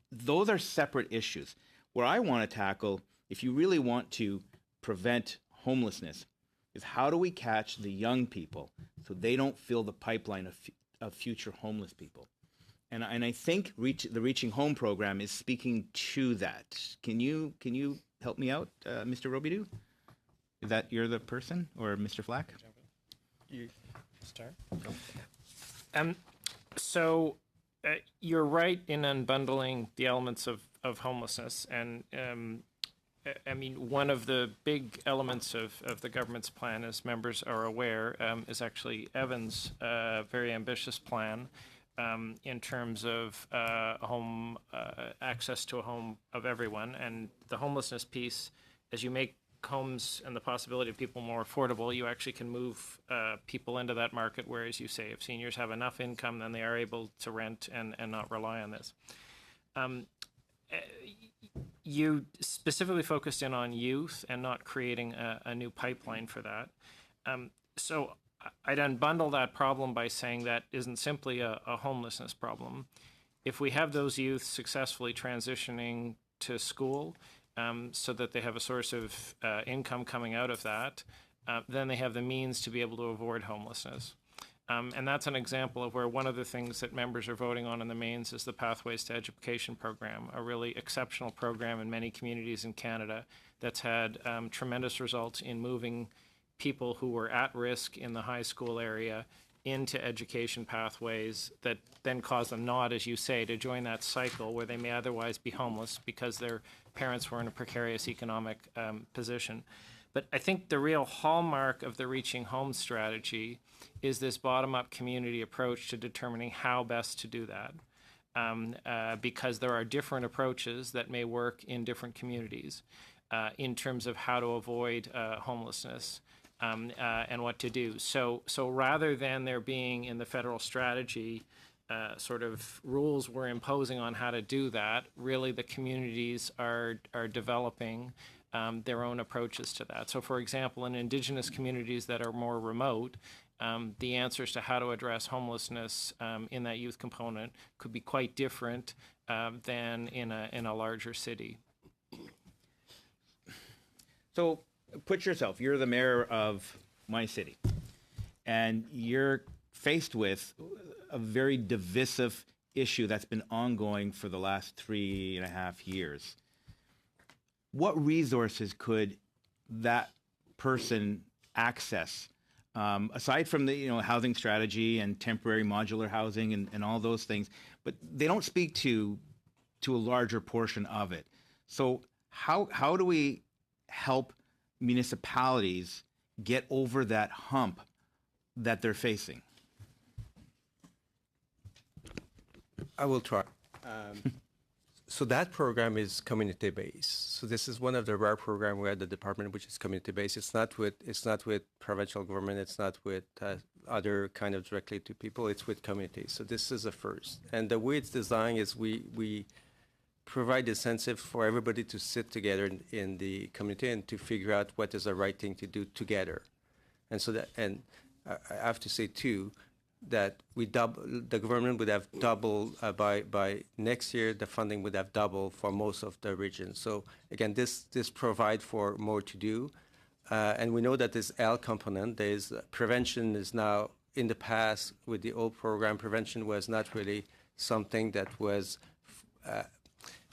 those are separate issues. Where I want to tackle, if you really want to prevent homelessness, is how do we catch the young people so they don't fill the pipeline of future homeless people? And I think the Reaching Home program is speaking to that. Can you help me out, Mr. Robidoux? Is that you're the person, or Mr. Flack? You start. So you're right in unbundling the elements of homelessness. And I mean, one of the big elements of the government's plan, as members are aware, is actually Evan's very ambitious plan in terms of home access to a home of everyone. And the homelessness piece, as you make homes and the possibility of people more affordable, you actually can move people into that market, where, as you say, if seniors have enough income, then they are able to rent and not rely on this. You specifically focused in on youth and not creating a new pipeline for that. So I'd unbundle that problem by saying that isn't simply a homelessness problem. If we have those youth successfully transitioning to school, so that they have a source of income coming out of that, then they have the means to be able to avoid homelessness. And that's an example of where one of the things that members are voting on in the mains is the Pathways to Education program, a really exceptional program in many communities in Canada that's had tremendous results in moving people who were at risk in the high school area into education pathways that then cause them not, as you say, to join that cycle where they may otherwise be homeless because their parents were in a precarious economic position. But I think the real hallmark of the Reaching Home strategy is this bottom-up community approach to determining how best to do that. Because there are different approaches that may work in different communities in terms of how to avoid homelessness and what to do. So rather than there being in the federal strategy sort of rules we're imposing on how to do that, really the communities are developing their own approaches to that. So for example, in Indigenous communities that are more remote, the answers to how to address homelessness in that youth component could be quite different than in a larger city. So put yourself, you're the mayor of my city, and you're faced with a very divisive issue that's been ongoing for the last 3.5 years. What resources could that person access? Aside from the housing strategy and temporary modular housing and all those things, but they don't speak to a larger portion of it. So how do we help municipalities get over that hump that they're facing? I will try. So that program is community-based. So this is one of the rare programs we had at the department which is community-based. It's not with provincial government. It's not with other kind of directly to people. It's with communities. So this is a first. And the way it's designed is we provide incentive for everybody to sit together in the community and to figure out what is the right thing to do together. And so that, and I have to say too, that the government would have doubled by next year. The funding would have doubled for most of the region. So again, this provide for more to do, and we know that this L component. There's prevention is now in the past with the old program. Prevention was not really something that was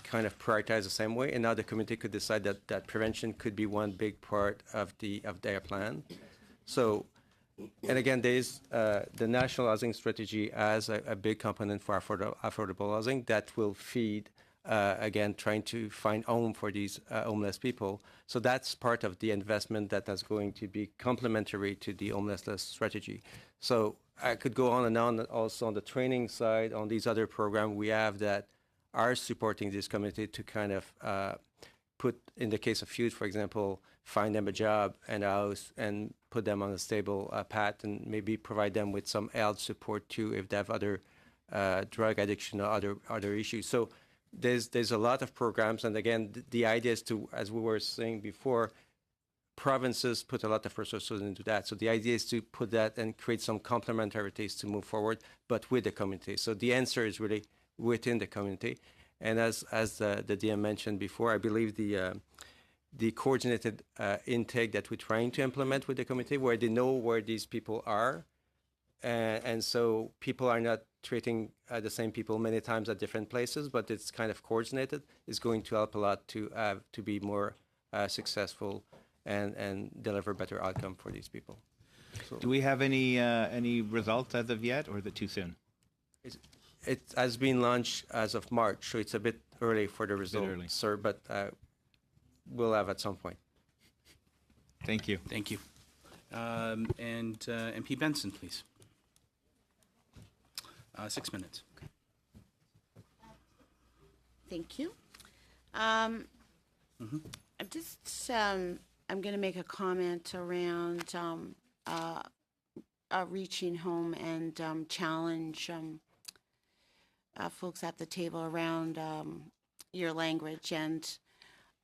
kind of prioritized the same way, and now the committee could decide that prevention could be one big part of their plan. So. And again, there is the national housing strategy as a big component for affordable housing that will feed, again, trying to find home for these homeless people. So that's part of the investment that is going to be complementary to the homelessness strategy. So I could go on and on. Also on the training side, on these other programs we have that are supporting this community to kind of put, in the case of youth, for example, find them a job and house and put them on a stable path, and maybe provide them with some health support too if they have other drug addiction or other issues. So there's a lot of programs, and again, the idea is to, as we were saying before, provinces put a lot of resources into that. So the idea is to put that and create some complementarities to move forward, but with the community. So the answer is really within the community. And as the DM mentioned before, I believe the coordinated intake that we're trying to implement with the community, where they know where these people are, and so people are not treating the same people many times at different places, but it's kind of coordinated, is going to help a lot to be more successful and deliver better outcome for these people. So, do we have any results as of yet, or is it too soon? It has been launched as of March, so it's a bit early for the results, sir, but we'll have at some point. Thank you. Thank you. And MP Benson, please. 6 minutes. Okay. Thank you. I'm just, I'm going to make a comment around reaching home and challenge folks at the table around your language. And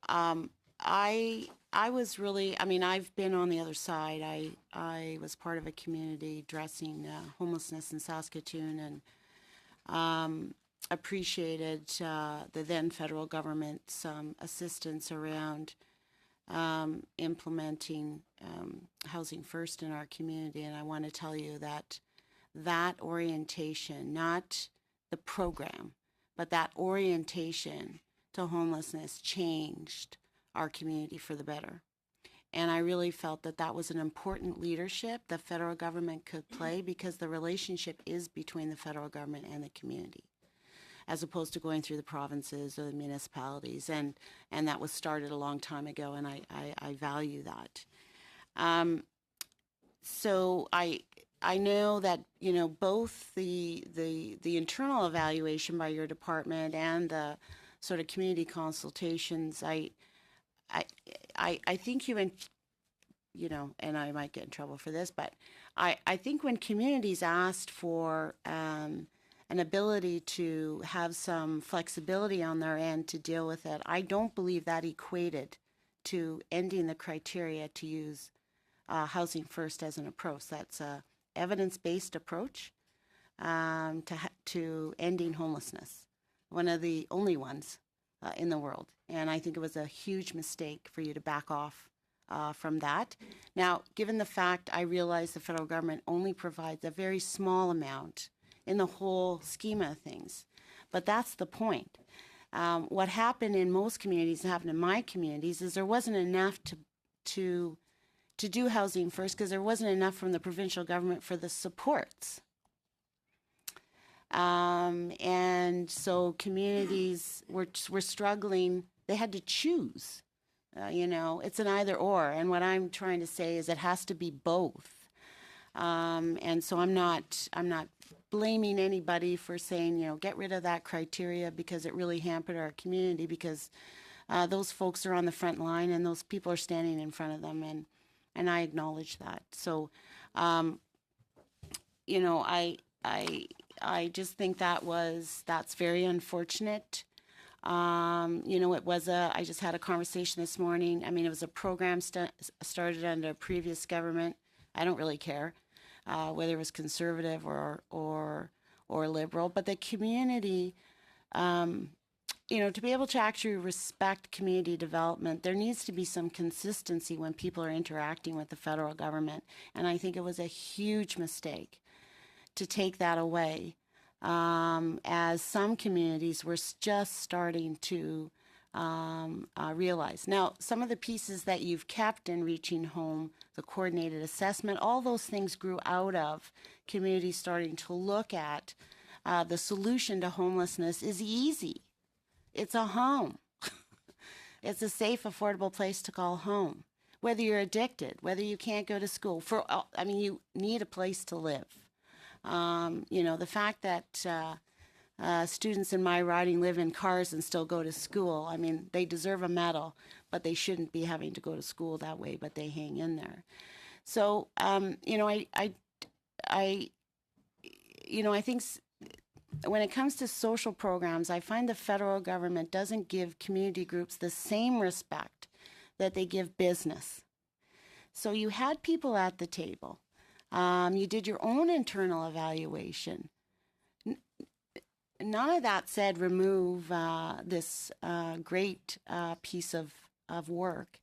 I was really, I mean, I've been on the other side. I was part of a community addressing homelessness in Saskatoon, and appreciated the then federal government's assistance around implementing Housing First in our community, and I want to tell you that that orientation, not the program, but that orientation to homelessness changed our community for the better. And I really felt that that was an important leadership the federal government could play, because the relationship is between the federal government and the community, as opposed to going through the provinces or the municipalities. And that was started a long time ago, and I value that. So I know that, you know, both the internal evaluation by your department and the sort of community consultations, I think you know, and I might get in trouble for this, but I think when communities asked for an ability to have some flexibility on their end to deal with it, I don't believe that equated to ending the criteria to use Housing First as an approach. That's a evidence-based approach to ending homelessness, one of the only ones in the world. And I think it was a huge mistake for you to back off from that. Now, given the fact I realize the federal government only provides a very small amount in the whole scheme of things, but that's the point. What happened in most communities, and happened in my communities, is there wasn't enough to do Housing First, because there wasn't enough from the provincial government for the supports. And so communities were struggling. They had to choose. You know, it's an either or. And what I'm trying to say is it has to be both. And so I'm not blaming anybody for saying, you know, get rid of that criteria, because it really hampered our community, because those folks are on the front line and those people are standing in front of them. And I acknowledge that. So, you know, I just think that's very unfortunate. You know, I just had a conversation this morning. I mean, it was a program started under a previous government. I don't really care whether it was conservative or liberal, but the community, you know, to be able to actually respect community development, there needs to be some consistency when people are interacting with the federal government. And I think it was a huge mistake to take that away, as some communities were just starting to realize. Now, some of the pieces that you've kept in Reaching Home, the coordinated assessment, all those things grew out of communities starting to look at the solution to homelessness is easy. It's a home. It's a safe, affordable place to call home. Whether you're addicted, whether you can't go to school, I mean, you need a place to live. You know, the fact that students in my riding live in cars and still go to school, I mean, they deserve a medal, but they shouldn't be having to go to school that way, but they hang in there. So, you know, I think when it comes to social programs, I find the federal government doesn't give community groups the same respect that they give business. So you had people at the table. You did your own internal evaluation. None of that said remove this great piece of work,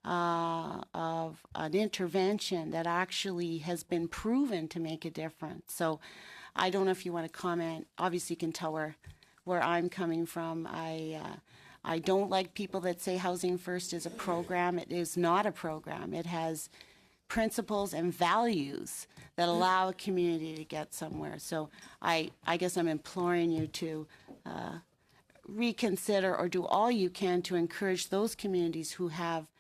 of an intervention that actually has been proven to make a difference. So I don't know if you want to comment. Obviously, you can tell where I'm coming from. I don't like people that say Housing First is a program. It is not a program. It has principles and values that allow a community to get somewhere. So I guess I'm imploring you to reconsider or do all you can to encourage those communities who have,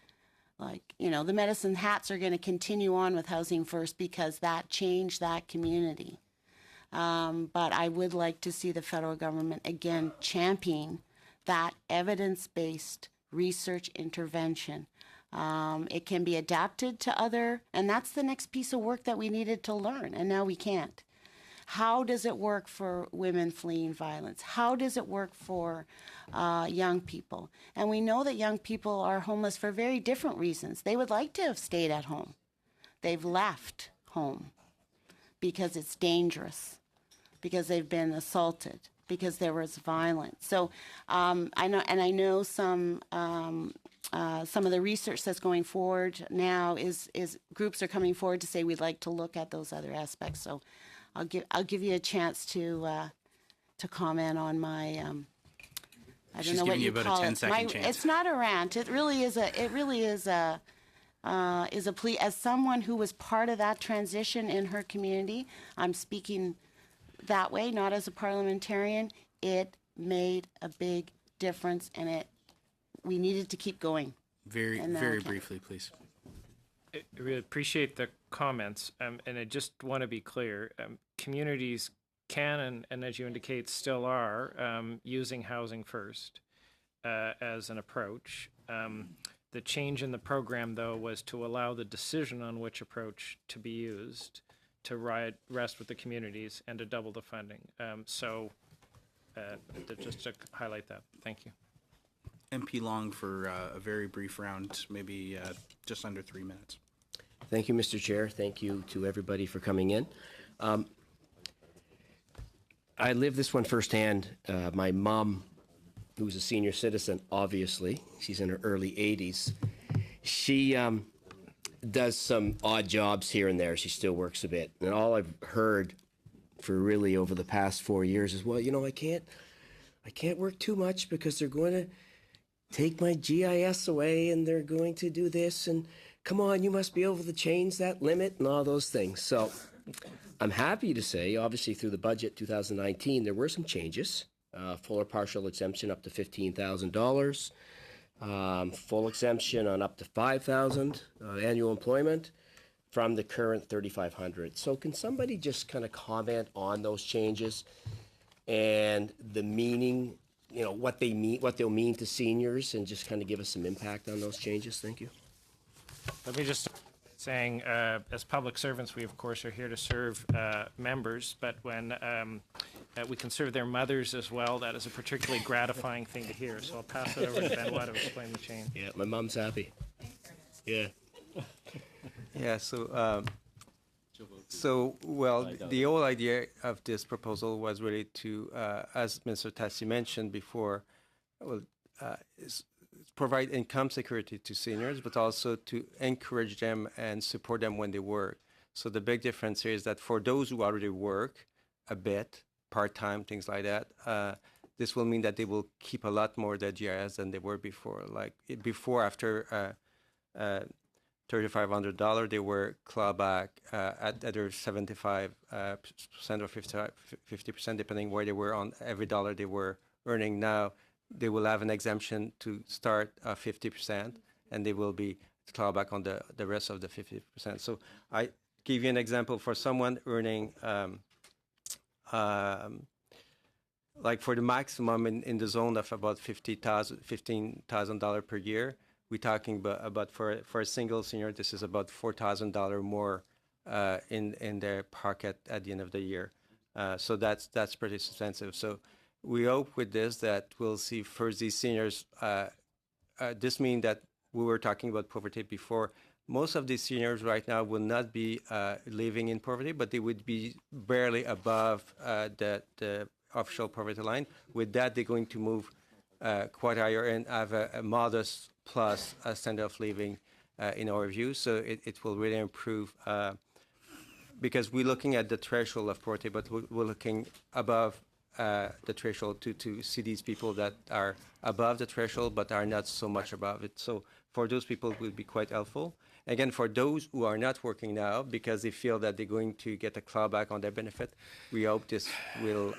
like, you know, the medicine hats are going to continue on with Housing First because that changed that community. But I would like to see the federal government again champion that evidence-based research intervention. It can be adapted to other, and that's the next piece of work that we needed to learn, and now we can't. How does it work for women fleeing violence? How does it work for young people? And we know that young people are homeless for very different reasons. They would like to have stayed at home. They've left home because it's dangerous, because they've been assaulted, because there was violence. So I know some some of the research that's going forward now is groups are coming forward to say we'd like to look at those other aspects. So I'll give you a chance to comment on my I don't know what you call it. It's not a rant. It really is a plea. As someone who was part of that transition in her community, I'm speaking that way, not as a parliamentarian. It made a big difference, and we needed to keep going. Very briefly, please. I really appreciate the comments, and I just want to be clear. Communities can, and as you indicate, still are, using housing first as an approach. The change in the program, though, was to allow the decision on which approach to be used to rest with the communities and to double the funding. Just to highlight that. Thank you. MP Long for a very brief round, maybe just under 3 minutes. Thank you, Mr. Chair. Thank you to everybody for coming in. I lived this one firsthand. My mom, who's a senior citizen, obviously, she's in her early 80s. She does some odd jobs here and there. She still works a bit. And all I've heard for really over the past 4 years is, well, I can't work too much because they're going to take my GIS away and they're going to do this. And come on, you must be able to change that limit and all those things. So I'm happy to say, obviously, through the budget 2019, there were some changes. Full or partial exemption up to $15,000. Full exemption on up to $5,000 annual employment from the current $3,500. So can somebody just kind of comment on those changes and the meaning, what they'll mean to seniors, and just kind of give us some impact on those changes? Thank you. Let me just saying, as public servants, we of course are here to serve members, but when we can serve their mothers as well, that is a particularly gratifying thing to hear. So I'll pass it over to Benoit to explain the change. Yeah, my mom's happy. Yeah. Yeah, the whole idea of this proposal was really to, as Mr. Tassi mentioned before, provide income security to seniors, but also to encourage them and support them when they work. So the big difference here is that for those who already work a bit, part-time, things like that, this will mean that they will keep a lot more of their GIS than they were before. Like after $3,500, they were clawed back at either 75% or 50%, depending where they were on every dollar they were earning. Now they will have an exemption to start 50%, and they will be clawed back on the rest of the 50%. So I give you an example for someone earning, like for the maximum in the zone of about $15,000 per year. We're talking about for a single senior, this is about $4,000 more in their pocket at the end of the year. So that's pretty substantive. So we hope with this that we'll see first these seniors. This means that we were talking about poverty before. Most of these seniors right now will not be living in poverty, but they would be barely above the official poverty line. With that, they're going to move quite higher and have a modest plus standard of living in our view. So it will really improve because we're looking at the threshold of poverty, but we're looking above the threshold to see these people that are above the threshold but are not so much above it. So for those people, it will be quite helpful. Again, for those who are not working now because they feel that they're going to get a clawback on their benefit, we hope this will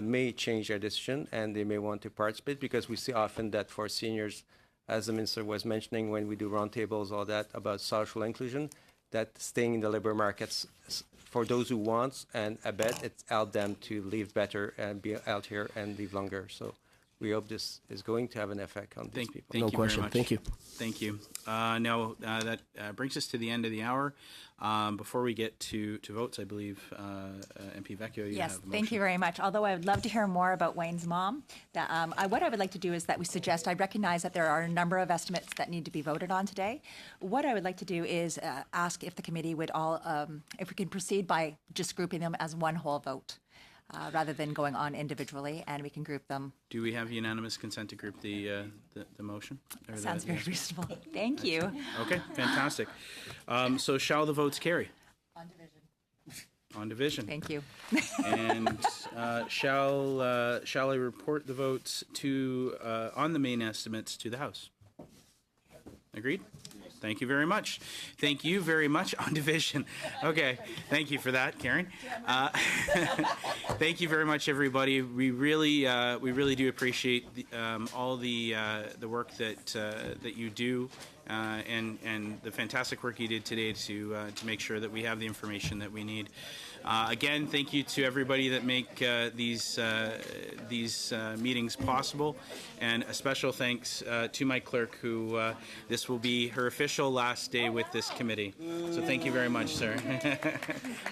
may change their decision and they may want to participate, because we see often that for seniors, as the minister was mentioning when we do roundtables, all that about social inclusion, that staying in the labor markets for those who want, and I bet it's helped them to live better and be out here and live longer. So we hope this is going to have an effect on these people. Thank you very much. Thank you. Thank you. Now, that brings us to the end of the hour. Before we get to votes, I believe, MP Vecchio, you have a motion. Thank you very much. Although I would love to hear more about Wayne's mom, what I would like to do is that we suggest, I recognize that there are a number of estimates that need to be voted on today. What I would like to do is ask if the committee would all, if we can proceed by just grouping them as one whole vote. rather than going on individually, and we can group them. Do we have unanimous consent to group the motion? Or Sounds the- very reasonable. Thank you. Okay, fantastic. So shall the votes carry? On division. On division. Thank you. And shall I report the votes to on the main estimates to the House? Agreed? Thank you very much. Thank you very much on division. Okay, thank you for that, Karen. Thank you very much, everybody. We really do appreciate all the work that you do and the fantastic work you did today to make sure that we have the information that we need. Again, thank you to everybody that make these meetings possible, and a special thanks to my clerk, who this will be her official last day with this committee. So thank you very much, sir.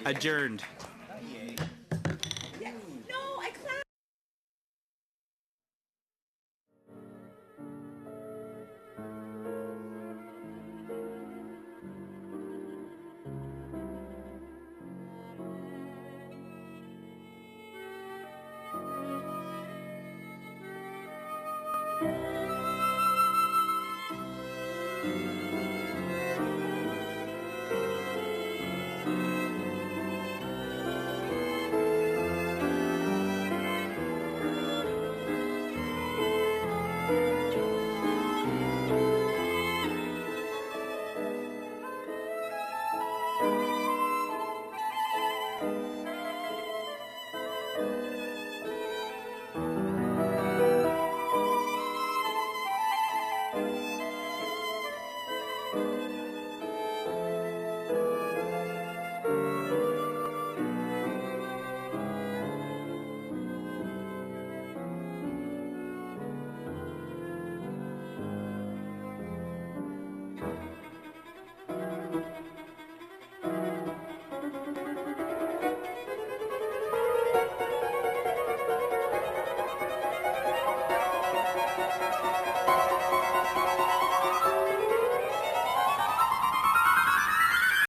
Adjourned.